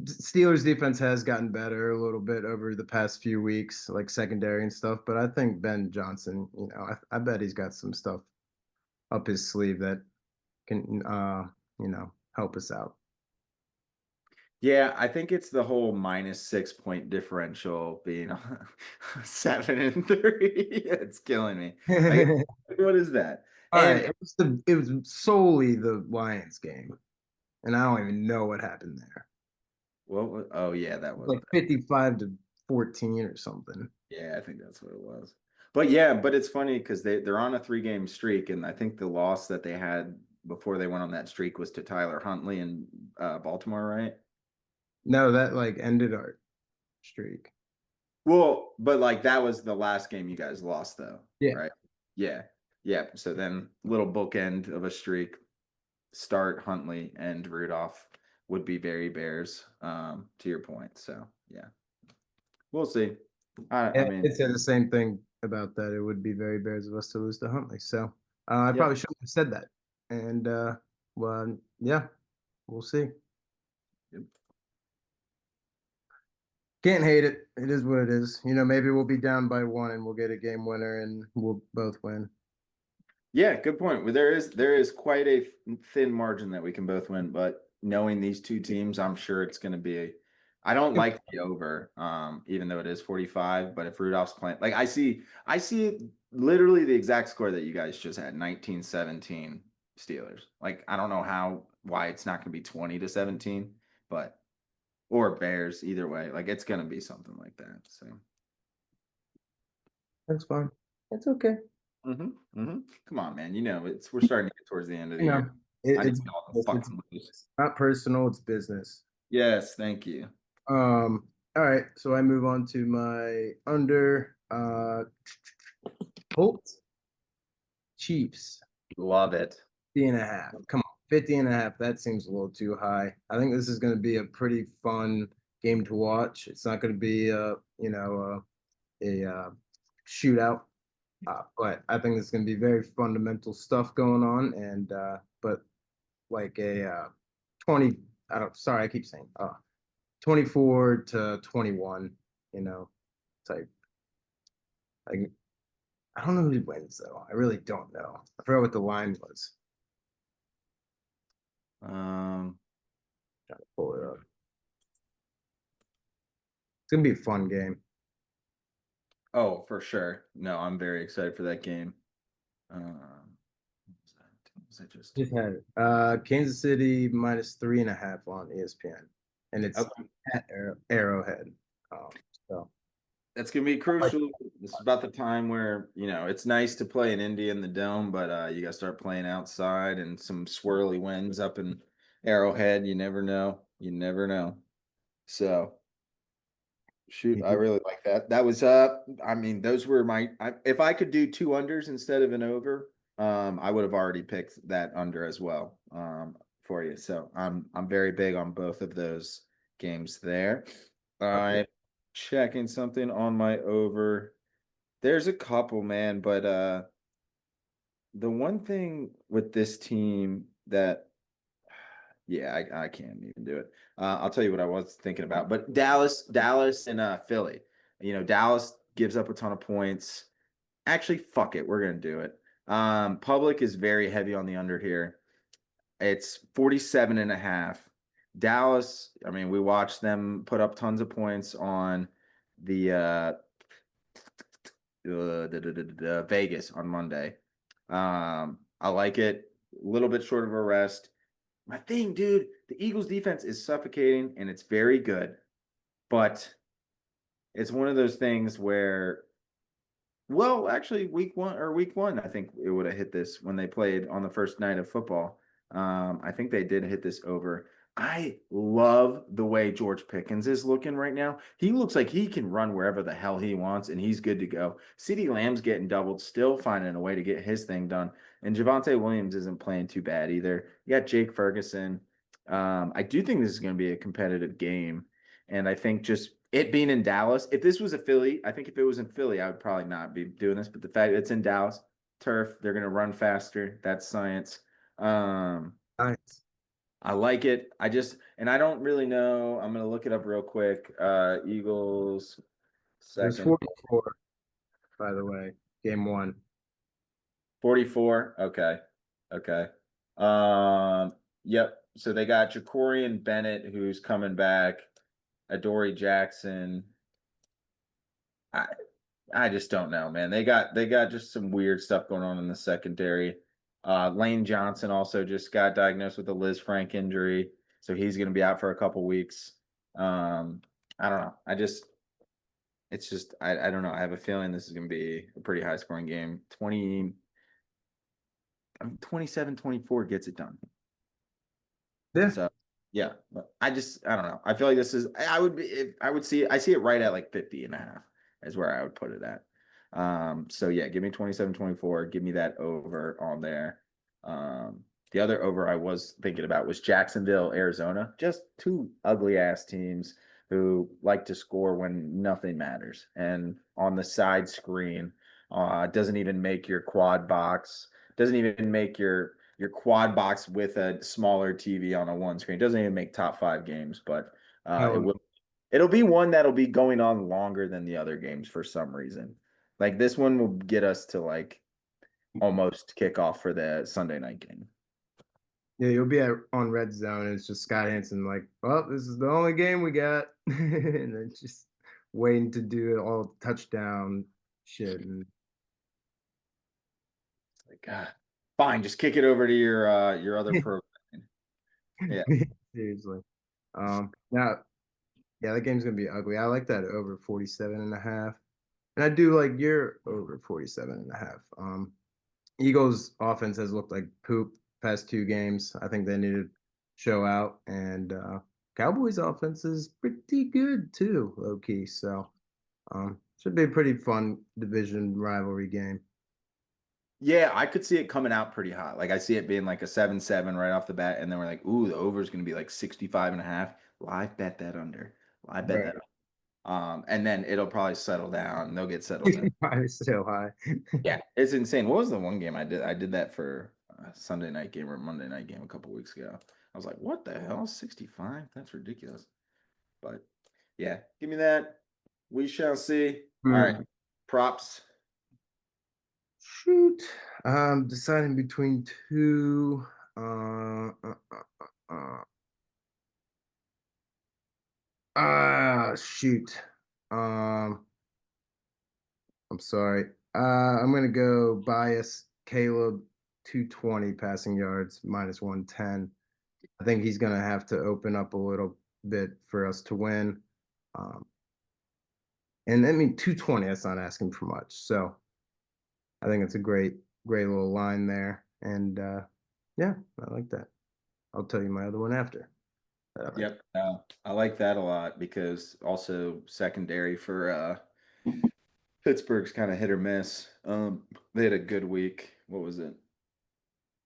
Steelers defense has gotten better a little bit over the past few weeks, like secondary and stuff. But I think Ben Johnson, I bet he's got some stuff up his sleeve that can, help us out. Yeah, I think it's the whole -6 point differential being 7-3. It's killing me. Like, what is that? All right, And it was solely the Lions game, and I don't even know what happened there. oh yeah, that It was was like 55 to 14 or something. yeah, I think that's what it was. But yeah, but it's funny because they're on a 3 game streak, and I think the loss that they had before they went on that streak was to Tyler Huntley in Baltimore, right? No, that like ended our streak. Well, but like that was the last game you guys lost though, Yeah. right? Yeah. Yeah. So then little bookend of a streak, start Huntley and Rudolph would be very Bears, to your point. So yeah. We'll see. I Yeah, mean, it said the same thing about that. It would be very Bears of us to lose to Huntley. So I yep. probably shouldn't have said that. And well, yeah, we'll see. Yep. Can't hate it. It is what it is. Maybe we'll be down by one and we'll get a game winner and we'll both win. Yeah, good point. Well, there is quite a thin margin that we can both win, but knowing these two teams, I'm sure it's going to be I don't like the over, even though it is 45, but if Rudolph's playing, like I see literally the exact score that you guys just had, 19-17 Steelers. Like I don't know why it's not going to be 20-17, but or Bears either way. Like it's going to be something like that. So, That's fine. That's okay. Come on, man. We're starting to get towards the end of the You year. know, I need it's to go off the it's fucking lose. not personal, it's business. Yes, thank you. All right, so I move on to my under Colts Chiefs. Love it. 50 and a half. Come on, 50 and a half. That seems a little too high. I think this is going to be a pretty fun game to watch. It's not going to be a shootout, but I think it's going to be very fundamental stuff going on. And but like a 20. I don't. Sorry, I keep saying 24 to 21. You know, type. Like I don't know who wins though. I really don't know. I forgot what the line was. Um, Trying to pull it up. It's gonna be a fun game. oh, for sure. No, I'm very excited for that game. What was that? What was I just? Just had it. Kansas City -3.5 on ESPN, and it's Okay. at Arrowhead. So That's gonna be like, crucial. This is about the time where, it's nice to play in Indy in the dome, but you gotta start playing outside and some swirly winds up in Arrowhead. You never know. You never know. So shoot, I really like that. That was I mean, those were if I could do two unders instead of an over, I would have already picked that under as well, for you. So I'm very big on both of those games there. okay. I'm checking something on my over. There's a couple, man, but the one thing with this team that yeah, I can't even do it. I'll tell you what I was thinking about. But Dallas and Philly. Dallas gives up a ton of points. Actually, fuck it, we're gonna do it. Public is very heavy on the under here. It's 47 and a half. Dallas, I mean, we watched them put up tons of points on the Vegas on Monday. I like it. A little bit short of a rest. My thing, dude, the Eagles defense is suffocating and it's very good, but it's one of those things where, well, actually, week one, I think it would have hit this when they played on the first night of football. I think they did hit this over. I love the way George Pickens is looking right now. He looks like he can run wherever the hell he wants, and he's good to go. CeeDee Lamb's getting doubled, still finding a way to get his thing done. And Javonte Williams isn't playing too bad either. You got Jake Ferguson. I do think this is going to be a competitive game. And I think just it being in Dallas, if this was a Philly, I think if it was in Philly, I would probably not be doing this. But the fact it's in Dallas, turf, they're going to run faster. That's science. Um, Nice. I like it. And I don't really know. I'm going to look it up real quick. Eagles It was second 44, by the way, game one. 44. Okay. Okay. Yep. So they got Jacorian Bennett, who's coming back. Adoree Jackson. I just don't know, man. They got just some weird stuff going on in the secondary. Lane Johnson also just got diagnosed with a Liz Frank injury, so he's going to be out for a couple weeks. Um, I don't know. It's just I don't know. I have a feeling this is going to be a pretty high scoring game. 27-24 gets it done. Yeah. So yeah, but I don't know. I feel like this is I would be if I would see I see it right at like 50 and a half is where I would put it at. So yeah, give me 27-24. Give me that over on there. The other over I was thinking about was Jacksonville, Arizona. Just two ugly ass teams who like to score when nothing matters. And on the side screen, doesn't even make your quad box, doesn't even make your quad box with a smaller TV on a one screen. It doesn't even make top five games, but it Oh, will. It'll be one that'll be going on longer than the other games for some reason. Like this one will get us to like almost kickoff for the Sunday night game. yeah, you'll be on red zone, and it's just Scott Hansen like, well, this is the only game we got, and then just waiting to do all touchdown shit. And Like, fine, just kick it over to your other program. Yeah. seriously. Now, yeah, that game's gonna be ugly. I like that over 47.5. And I do like your over 47.5. Eagles offense has looked like poop past two games. I think they need to show out. And Cowboys offense is pretty good too, low key. So should be a pretty fun division rivalry game. Yeah, I could see it coming out pretty hot. Like I see it being like a 7-7 right off the bat, and then we're like, ooh, the over is gonna be like 65 and a half. Live bet that under. Live bet that. Right. And then it'll probably settle down. They'll get settled in. Probably still high. Yeah, it's insane. What was the one game I did? I did that for a Sunday night game or Monday night game a couple weeks ago. I was like, what the hell? 65? That's ridiculous. But yeah, give me that. We shall see. All right. Hmm. Props. Shoot. Deciding between two. Uh, uh, uh, uh, Shoot. Um, I'm sorry. I'm gonna go bias Caleb 220 passing yards minus 110. I think he's gonna have to open up a little bit for us to win. Um, and I mean 220, that's not asking for much. So I think it's a great little line there. And yeah, I like that. I'll tell you my other one after that I like. Yep. I like that a lot because also secondary for Pittsburgh's kind of hit or miss. They had a good week. What was it?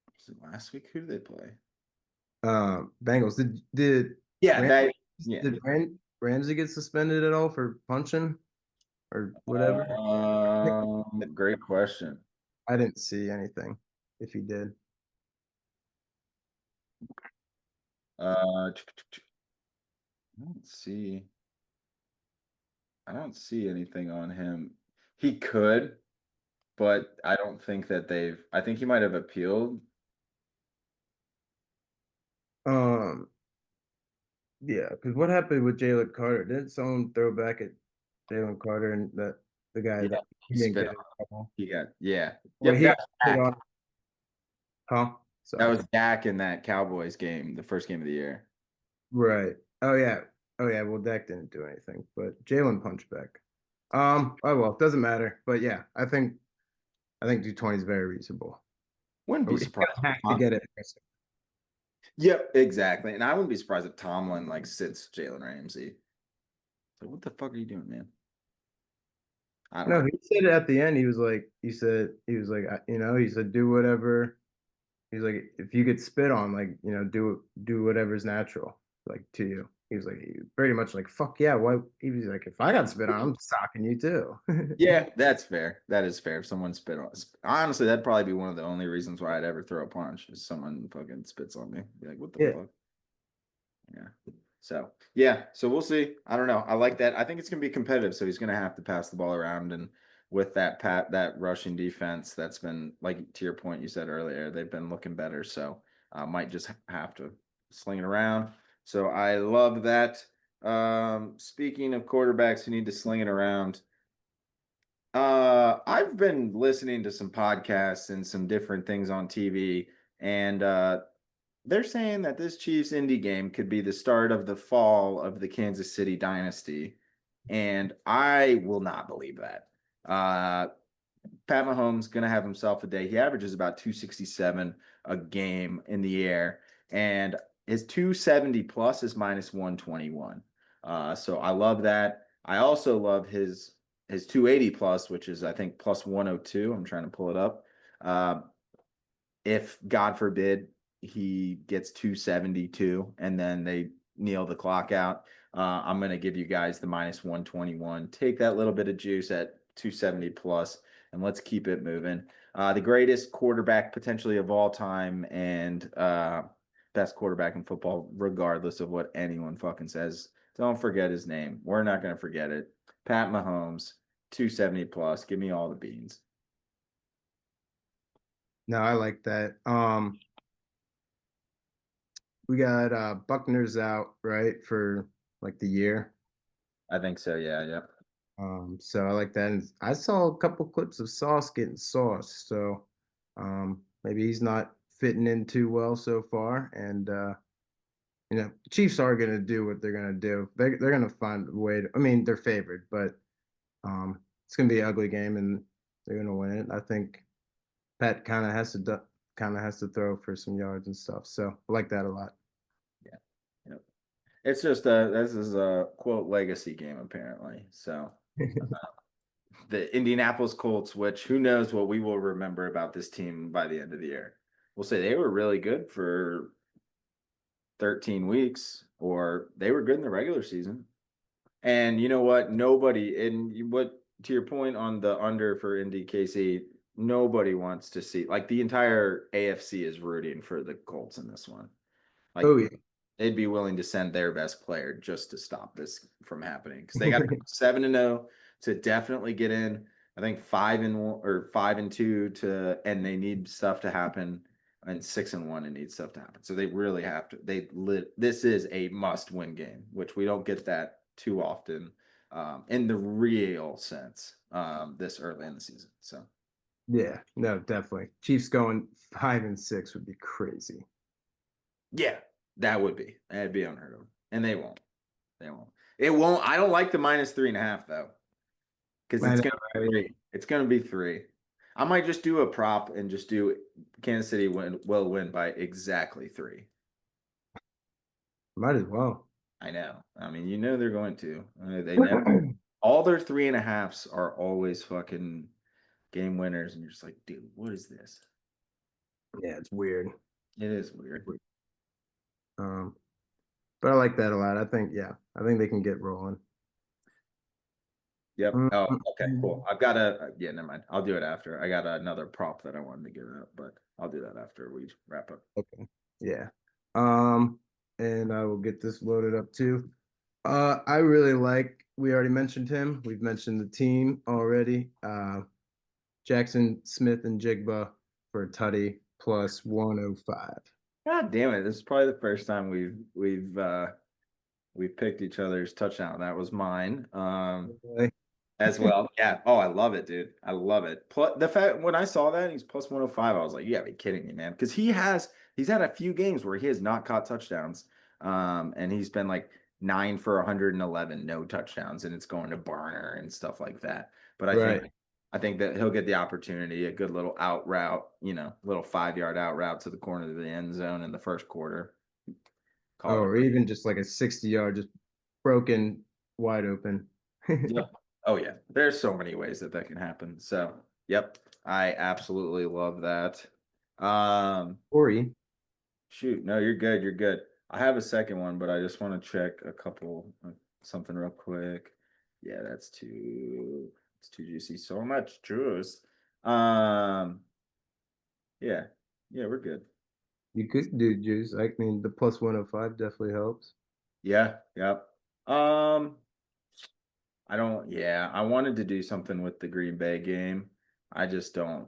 Was it last week? Who did they play? Bengals. Yeah, Ram, that yeah. Ramsey get suspended at all for punching or whatever? Great question. I didn't see anything if he did. Uh, I don't see. I don't see anything on him. He could, but I don't think that they've. I think he might have appealed. Um, yeah, because what happened with Jalen Carter? Didn't someone throw back at Jalen Carter and that the guy Yeah, that he he didn't spit get on. in trouble? He got yeah. Well, Yep, he that got was put Dak. on, huh? That Sorry. was Dak in that Cowboys game, the first game of the year. Right. Oh yeah. Oh yeah. Well, Dak didn't do anything, but Jalen punched back. Oh well, doesn't matter. But yeah, I think 220 is very reasonable. Wouldn't be He's surprised. gonna have to Huh? get it. Yep, exactly. And I wouldn't be surprised if Tomlin like sits Jalen Ramsey. So what the fuck are you doing, man? I don't No, know. he said at the end, he said, do whatever. He's like, if you get spit on, like, do whatever's natural, like to you. He was pretty much like, fuck yeah. Why? He was like, if I got spit on, I'm socking you too. Yeah, that's fair. That is fair. If someone spit on us, honestly, that'd probably be one of the only reasons why I'd ever throw a punch is someone fucking spits on me. Be like, what the Yeah. fuck? Yeah. So yeah, so we'll see. I don't know. I like that. I think it's gonna be competitive. So he's gonna have to pass the ball around, and with that rushing defense, that's been like to your point you said earlier, they've been looking better. So might just have to sling it around. So I love that. Speaking of quarterbacks who need to sling it around, I've been listening to some podcasts and some different things on TV, and they're saying that this Chiefs Indy game could be the start of the fall of the Kansas City dynasty, and I will not believe that. Uh, Pat Mahomes going to have himself a day. He averages about 267 a game in the air, and his 270 plus is minus 121. So I love that. I also love his 280 plus, which is I think plus 102. I'm trying to pull it up. Uh, if God forbid he gets 272 and then they kneel the clock out, I'm going to give you guys the minus 121. Take that little bit of juice at 270 plus and let's keep it moving. The greatest quarterback potentially of all time and best quarterback in football, regardless of what anyone fucking says. Don't forget his name. We're not going to forget it. Pat Mahomes, 270 plus. Give me all the beans. No, I like that. We got Buckner's out, right, for like the year. I think so. Yeah. Yeah. So I like that. And I saw a couple clips of Sauce getting sauced, so maybe he's not fitting in too well so far. And Chiefs are gonna do what they're gonna do. They're gonna find a way to. I mean, they're favored, but it's gonna be an ugly game, and they're gonna win it. I think Pat kind of has to throw for some yards and stuff. So I like that a lot. Yeah. Yep. It's just this is a quote legacy game apparently. So the Indianapolis Colts, which who knows what we will remember about this team by the end of the year. We'll say they were really good for 13 weeks, or they were good in the regular season. And you know what? Nobody, and what to your point on the under for Indy KC, nobody wants to see like the entire AFC is rooting for the Colts in this one. Oh Like yeah. they'd be willing to send their best player just to stop this from happening because they got to go 7-0 to definitely get in. I think 5-1 or 5-2 and they need stuff to happen, and 6-1 and need stuff to happen. So they really have to. This is a must-win game, which we don't get that too often in the real sense this early in the season. So Yeah, no, definitely. Chiefs going 5-6 would be crazy. yeah, that'd be unheard of, and they won't. They won't. It won't. I don't like the -3.5 though, because I it's know, gonna be right? three. It's gonna be three. I might just do a prop and just do Kansas City will win by exactly three. Might as well. I know. I mean, you know they're going to. They never. All their 3.5s are always fucking game winners, and you're just like, dude, what is this? Yeah, it's weird. It is weird. Um, but I like that a lot. I think, yeah, I think they can get rolling. Yep. Mm, Oh, mm, okay, cool. mm. I've got a yeah, never mind. I'll do it after. I got another prop that I wanted to give out, but I'll do that after we wrap up. Okay. Yeah. Um, and I will get this loaded up too. I really like, we already mentioned him. We've mentioned the team already. Jackson Smith and Jigba for Tutty plus 105. God damn it! This is probably the first time we've picked each other's touchdown. That was mine. Okay. As well. Yeah. Oh, I love it, dude. I love it. Plus, the fact when I saw that he's plus 105, I was like, you gotta be kidding me, man. Because he's had a few games where he has not caught touchdowns. And he's been like 9 for 111, no touchdowns, and it's going to Barner and stuff like that. But Right. I think that he'll get the opportunity, a good little out route, little 5 yard out route to the corner of the end zone in the first quarter. Oh, Call it a or even just like a 60-yard, just broken wide open. Yep. Oh yeah. There's so many ways that that can happen. So, yep. I absolutely love that. Um, Corey, shoot. No, you're good. You're good. I have a second one, but I just want to check something real quick. Yeah, it's too juicy. So much juice. Um, yeah. Yeah, we're good. you could do juice. I mean, the plus 105 definitely helps. Yeah, yep. Um, I don't, yeah, I wanted to do something with the Green Bay game. I just don't.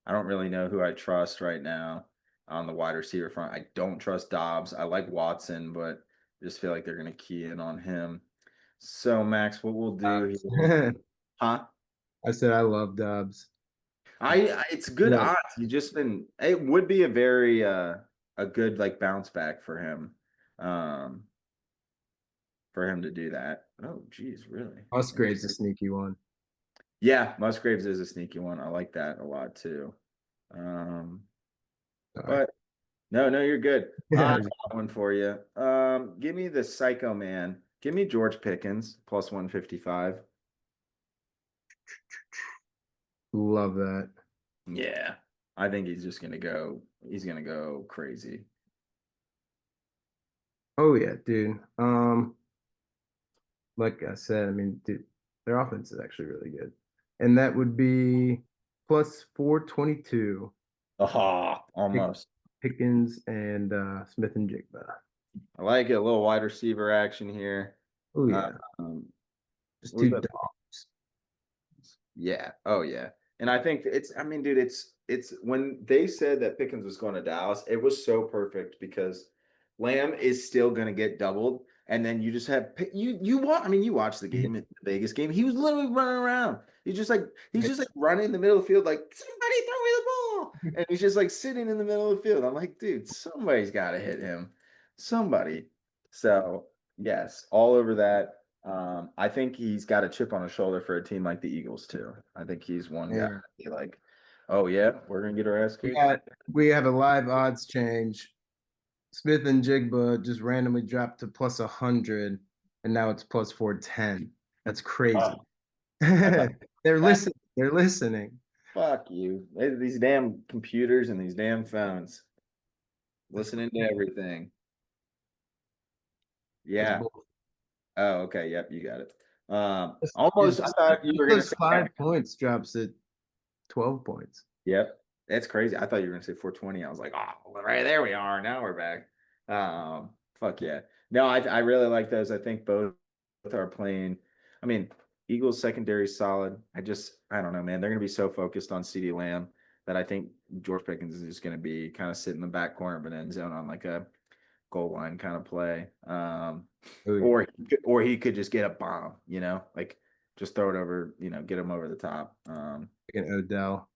I don't really know who I trust right now on the wide receiver front. I don't trust Dobbs. I like Watson, but I just feel like they're going to key in on him. So, Max, what we'll do here, I huh? said I love Dobbs. It's good Love. odds. It would be a very, a good like bounce back um, for him to do that. Oh, geez, really? Musgrave's a sneaky one. Yeah, Musgraves is a sneaky one. I like that a lot too. Um, Sorry. but No, no, you're good. I Yeah, got one for you. Give me the Psycho Man. Give me George Pickens plus 155. love that. Yeah. I think he's gonna go crazy. Oh yeah, dude. Like I said, I mean, dude, their offense is actually really good. And that would be plus 422. Aha, Pick, almost. Pickens and Smith and Jigba. I like it. A little wide receiver action here. Oh Uh, yeah, um, just who's two that? dogs. Yeah. Oh yeah. And I think I mean, dude, it's when they said that Pickens was going to Dallas, it was so perfect because Lamb is still going to get doubled. And then you just have I mean, you watch the game, the Vegas game. He was literally running around. He's just like running in the middle of the field, like somebody throw me the ball. And he's just like sitting in the middle of the field. I'm like, dude, somebody's got to hit him. Somebody. So yes, all over that. I think he's got a chip on his shoulder for a team like the Eagles too. I think he's one guy Yeah. to be like, oh yeah, we're gonna get our ass We kicked. got we have a live odds change. Smith and Jigba just randomly dropped to plus 100, and now it's plus 410. That's crazy. Oh, I thought They're that listening. They're listening. fuck you. These damn computers and these damn phones listening to everything. That's Yeah. bull. Oh, okay. Yep, you got it. It's Almost. I just thought you were gonna plus say. 5 points drops it 12 points. Yep, that's crazy. I thought you were gonna say 420. I was like, oh, well, right there we are. Now we're back. Fuck yeah. No, I really like those. I think both are playing. I mean, Eagles secondary solid. I don't know, man. They're going to be so focused on CeeDee Lamb that I think George Pickens is just going to be kind of sit in the back corner of an end zone on like a goal line kind of play. Oh yeah, Or he could just get a bomb, like just throw it over, get him over the top. like an Odell.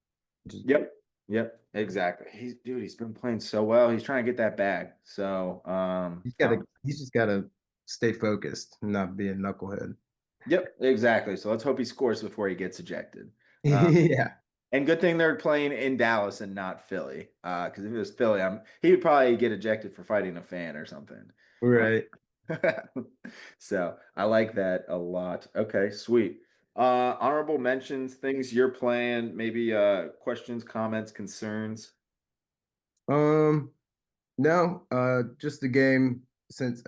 Just Yep. Yep. Exactly. He's been playing so well. He's trying to get that bag. So, he's just gotta stay focused and not be a knucklehead. yep, exactly. So let's hope he scores before he gets ejected. Um, Yeah, and good thing they're playing in Dallas and not Philly. Because if it was Philly, he would probably get ejected for fighting a fan or something. Uh, right. so I like that a lot. Okay, sweet. Honorable mentions, things you're playing, maybe questions, comments, concerns. Um, no, just the game since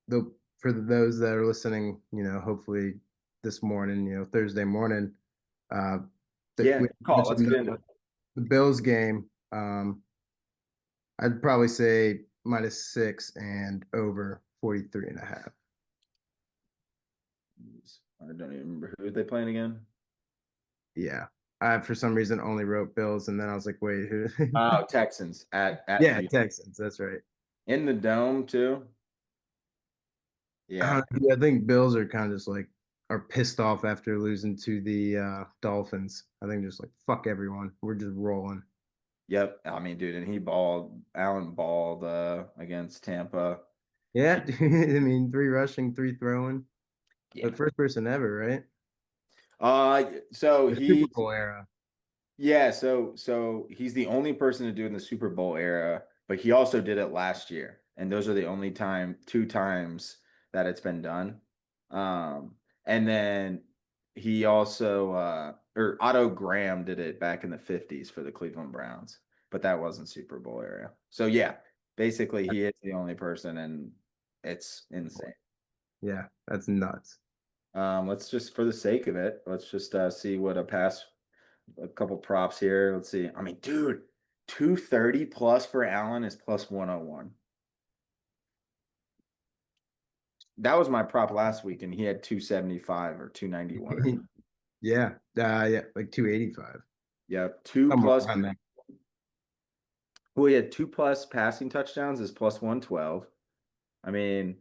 the for those that are listening, hopefully this morning, Thursday morning, uh, that Yeah, we call. Let's mentioned get into it. the Bills game. I'd probably say -6 and over 43.5. I don't even remember who they playing again. Yeah. I, for some reason, only wrote Bills, and then I was like, wait, who? Oh, Texans at Yeah, Houston Texans. That's right. in the dome too. Yeah. I think Bills are kind of just like are pissed off after losing to the Dolphins. I think just like fuck everyone. We're just rolling. Yep. I mean, dude, and he balled. Allen balled against Tampa. Yeah, I mean, 3 rushing, 3 throwing. Yeah. The first person ever, right? So The Super he Bowl era. Yeah, so he's the only person to do it in the Super Bowl era, but he also did it last year, and those are the only two times that it's been done. And then he also or Otto Graham did it back in the 50s for the Cleveland Browns, but that wasn't Super Bowl era. So yeah, basically he is the only person, and it's insane. Yeah, that's nuts. Let's just for the sake of it, let's just see what a couple props here. Let's see. I mean, dude, 230 plus for Allen is plus 101. That was my prop last week, and he had 275 or 291 or something. Yeah, yeah, like 285. Yep. Two Somewhere plus, around there. well, he had two plus passing touchdowns is plus 112. I mean,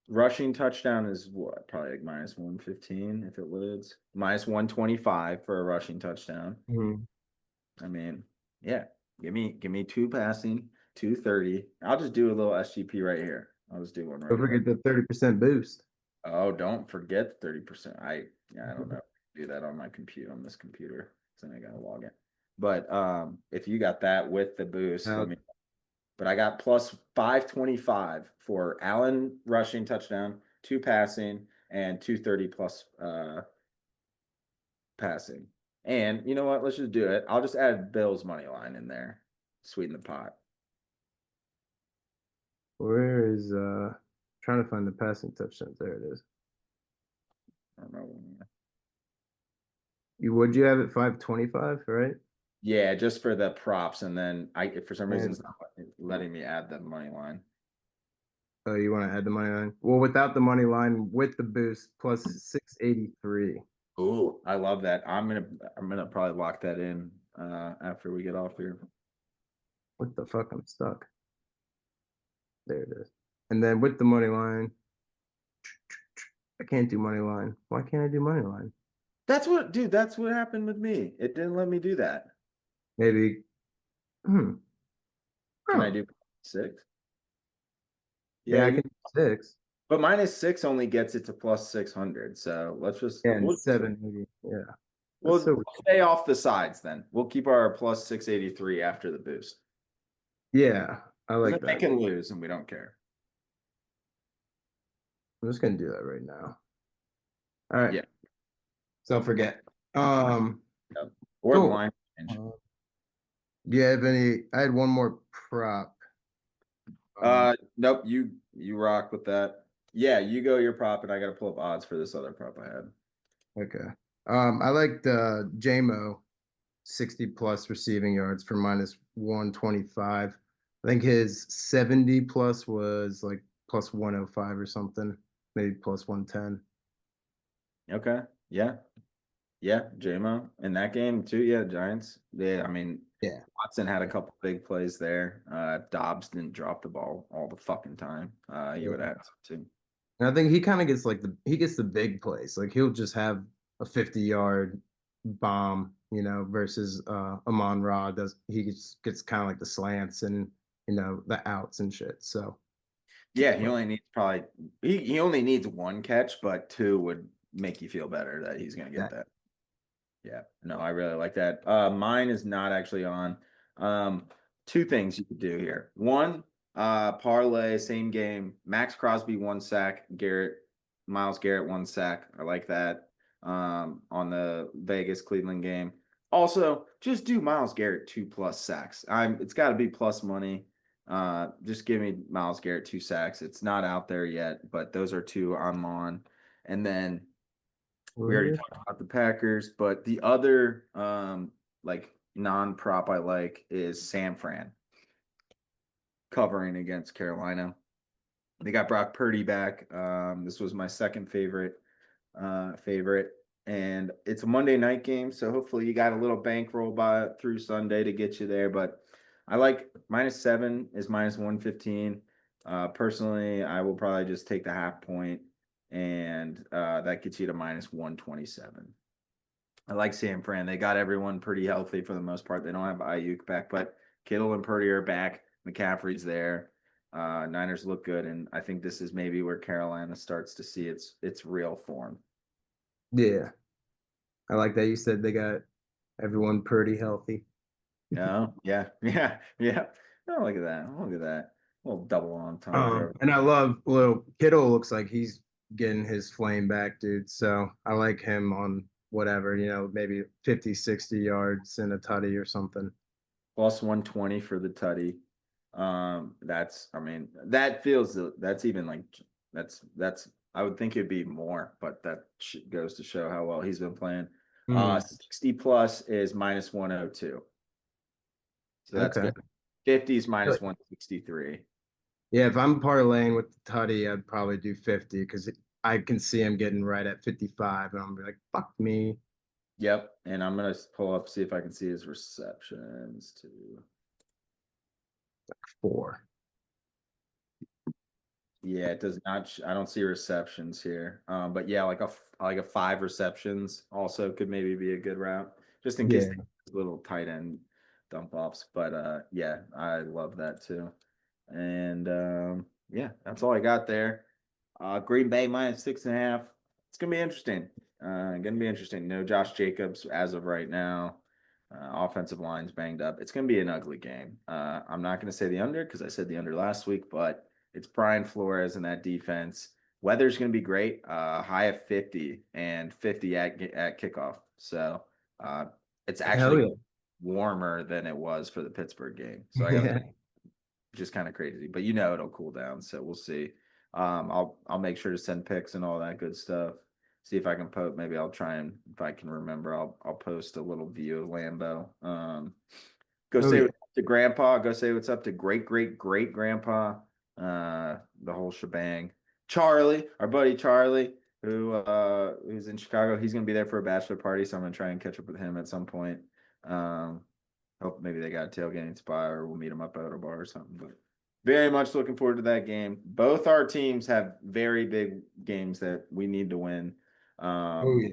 rushing touchdown is what? Probably like minus 115 if it loads. Minus 125 for a rushing touchdown. Mhm. I mean, yeah, give me two passing, 230. I'll just do a little SGP right here. I'll just do one Don't right away. forget the 30% boost. Oh, don't forget the 30%. Yeah, I don't know. Do that on my computer on this computer. So then I gotta log in. But if you got that with the boost, Uh, but I got plus 525 for Allen rushing touchdown, two passing, and 230 plus passing. And you know what? Let's just do it. I'll just add Bill's money line in there. Sweeten the pot. where is trying to find the passing touchdowns? There it is. I don't know. Would you have it 525, right? Yeah, just for the props, and then if for some reason And it's not letting me add the money line. oh, you want to add the money line? Well, without the money line, with the boost, plus 683. Ooh, I love that. I'm gonna probably lock that in after we get off here. What the fuck? I'm stuck. There it is. And then with the money line, I can't do money line. Why can't I do money line? Dude, that's what happened with me. It didn't let me do that. Maybe. Hmm. Can I Oh, do six? Yeah, yeah, I can do 6. but minus six only gets it to plus 600. So Yeah, and 7 maybe. Yeah, that's we'll so. stay off the sides then. We'll keep our plus 683 after the boost. Yeah, I Because like then they that. can lose and we don't care. I'm just gonna do that right now. All right. Yeah. So I'll forget. Um, Yep. Or the cool. line change. Uh, do you have any? I had one more prop. Um, Nope, you rock with that. Yeah, you go your prop, and I gotta pull up odds for this other prop I had. okay. I liked JMO 60 plus receiving yards for -125. I think his 70 plus was like plus 105 or something, maybe plus 110. Okay. Yeah, yeah, JMO in that game too. Yeah, Giants. Yeah, I mean, Yeah. Watson had a couple big plays there. Dobbs didn't drop the ball all the fucking time. You would Yeah. have to. And I think he kind of gets like he gets the big plays. Like he'll just have a 50-yard bomb, versus Amon-Ra does he gets kind of like the slants and the outs and shit. So Yeah, he only needs probably he only needs one catch, but two would make you feel better that he's gonna get that that. Yeah, no, I really like that. Mine is not actually on. Um, Two things you could do here. One, parlay, same game. Max Crosby one sack, Miles Garrett one sack. I like that. On the Vegas Cleveland game. Also, just do Miles Garrett 2+ sacks. It's got to be plus money. Just give me Miles Garrett 2 sacks. It's not out there yet, but those are two I'm on. And then we already word. talked about the Packers, but the other like non-prop I like is San Fran covering against Carolina. They got Brock Purdy back. This was my second favorite, and it's a Monday night game, so hopefully you got a little bankroll by through Sunday to get you there. But I like -7 is -115. Personally, I will probably just take the half point, and that gets you to -127. I like San Fran. They got everyone pretty healthy for the most part. They don't have Ayuk back, but Kittle and Purdy are back. McCaffrey's there. Niners look good, and I think this is maybe where Carolina starts to see its real form. Yeah. I like that you said they got everyone pretty healthy. Yeah, yeah, yeah, yeah. Oh, look at that! Look at that! A little double entendre. And I love little Kittle looks like he's getting his flame back, dude. So I like him on whatever, maybe 50, 60 yards and a tutty or something. +120 for the tutty. I mean, that feels that's even like that's I would think it'd be more, but that goes to show how well he's been playing. Hmm. 60 plus is -102, so that's Okay. good. 50 is -163. Yeah, if I'm parlaying with the tutty, I'd probably do 50 because I can see him getting right at 55, and I'm like, fuck me. Yep, and I'm gonna pull up see if I can see his receptions too. 4. Yeah, it does not. I don't see receptions here. But yeah, like a 5 receptions also could maybe be a good route, just in case Yeah. they little tight end dump offs. But yeah, I love that too. And yeah, that's all I got there. Green Bay -6.5. It's gonna be interesting. Gonna be interesting. No Josh Jacobs as of right now. Offensive line's banged up. It's gonna be an ugly game. I'm not gonna say the under because I said the under last week, but it's Brian Flores in that defense. Weather's gonna be great. High of 50 and 50 at kickoff. So it's Hell actually yeah. warmer than it was for the Pittsburgh game. So I got Yeah. just kind of crazy, but it'll cool down. So we'll see. I'll make sure to send pics and all that good stuff. See if I can post. Maybe I'll try and if I can remember, I'll post a little view of Lambo. Go Oh say yeah. what's up to Grandpa. Go say what's up to great Grandpa. The whole shebang. Charlie, our buddy Charlie, who's in Chicago. He's gonna be there for a bachelor party, so I'm gonna try and catch up with him at some point. Um, Hope maybe they got a tailgating spot or we'll meet them up at a bar or something. But very much looking forward to that game. Both our teams have very big games that we need to win. Oh Um, yeah.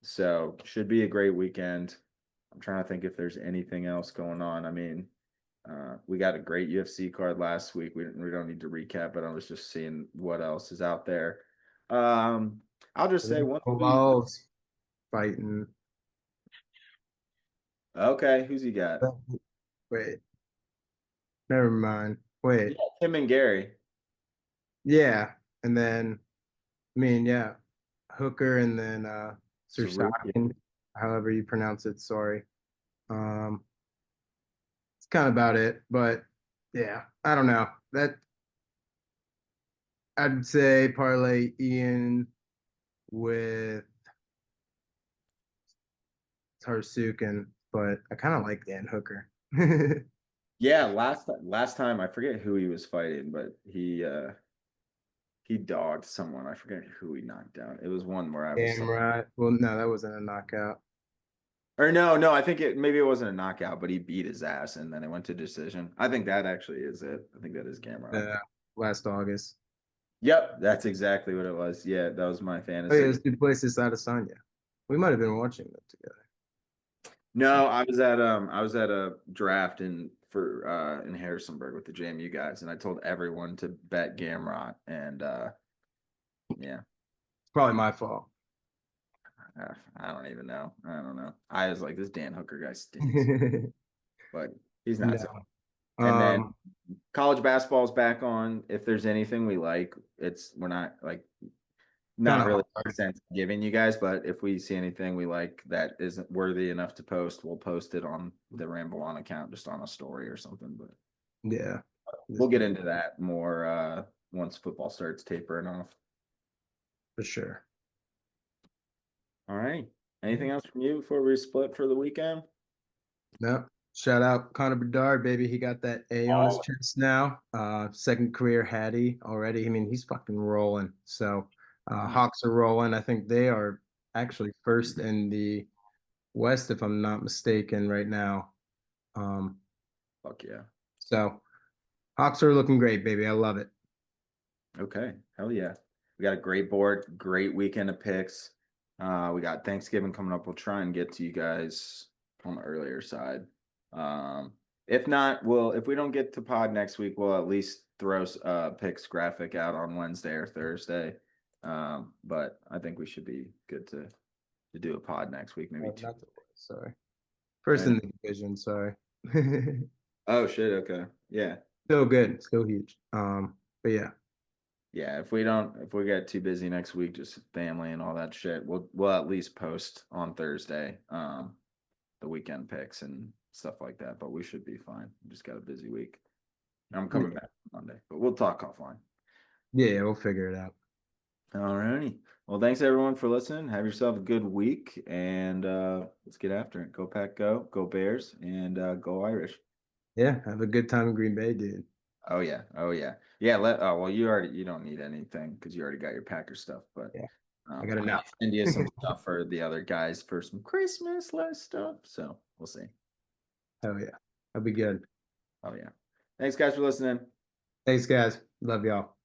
so should be a great weekend. I'm trying to think if there's anything else going on. I mean, we got a great UFC card last week. We don't need to recap, but I was just seeing what else is out there. Um, I'll just say once we Bilal's fighting. okay, who's he got? Wait, never mind. Yeah, Wait. Tim and Gary. Yeah. And then yeah, Hooker and then Saruki. Sursakin, however you pronounce it, sorry. Um it's kind of about it, but yeah, I don't know. That I'd say parlay Ian with Tarsukin, but I kind of like Dan Hooker. Yeah, last time I forget who he was fighting, but he dogged someone. I forget who he knocked down. It was one where I was Damn right. Well, no, that wasn't a knockout. or no, I think maybe it wasn't a knockout, but he beat his ass and then it went to decision. I think that actually is it. I think that is Gamrot. Uh, Last August. Yep, that's exactly what it was. Yeah, that was my Oh yeah, fantasy. it's Duplessis Adesanya. We might have been watching that together. No, I was at a draft in Harrisonburg with the JMU guys, and I told everyone to bet Gamrot, and yeah, It's probably my fault. I don't even know. I don't know. I was like, this Dan Hooker guy stinks, but he's not. No. So. And then Um, college basketball's back on. If there's anything we like, we're not like Kind not of really hard. sense giving you guys, but if we see anything we like that isn't worthy enough to post, we'll post it on the Ramble On account, just on a story or something. But Yeah. we'll This get into that more once football starts tapering off. for sure. All right. Anything else from you before we split for the weekend? No. Shout out Connor Bedard, baby. He got that A on his chest now. Second career Hattie already. I mean, he's fucking rolling. So Mm, Hawks are rolling. I think they are actually first in the West, if I'm not mistaken, right now. Um, fuck yeah. so Hawks are looking great, baby. I love it. Okay. Hell yeah. We got a great board, great weekend of picks. We got Thanksgiving coming up. We'll try and get to you guys on the earlier side. Um, if not, if we don't get to pod next week, we'll at least throw picks graphic out on Wednesday or Thursday. But I think we should be good to do a pod next week, maybe two. Not the West, sorry. First And in the division, sorry. oh shit, okay. Yeah. Still good, still huge. But yeah, Yeah, if we get too busy next week, just family and all that shit, we'll at least post on Thursday, the weekend picks and stuff like that. But we should be fine. We just got a busy week. I'm coming yeah, back Monday, but we'll talk offline. yeah, we'll figure it out. All righty. Well, thanks everyone for listening. Have yourself a good week, and let's get after it. Go Pack, go Bears, and go Irish. Yeah, have a good time in Green Bay, dude. Oh yeah, oh yeah, yeah. Well, you don't need anything because you already got your Packer stuff, but. Yeah, I got I might enough. send you some stuff for the other guys for some Christmas list stuff. So we'll see. Hell yeah, that'll be good. Oh yeah. Thanks guys for listening. Thanks, guys. Love y'all.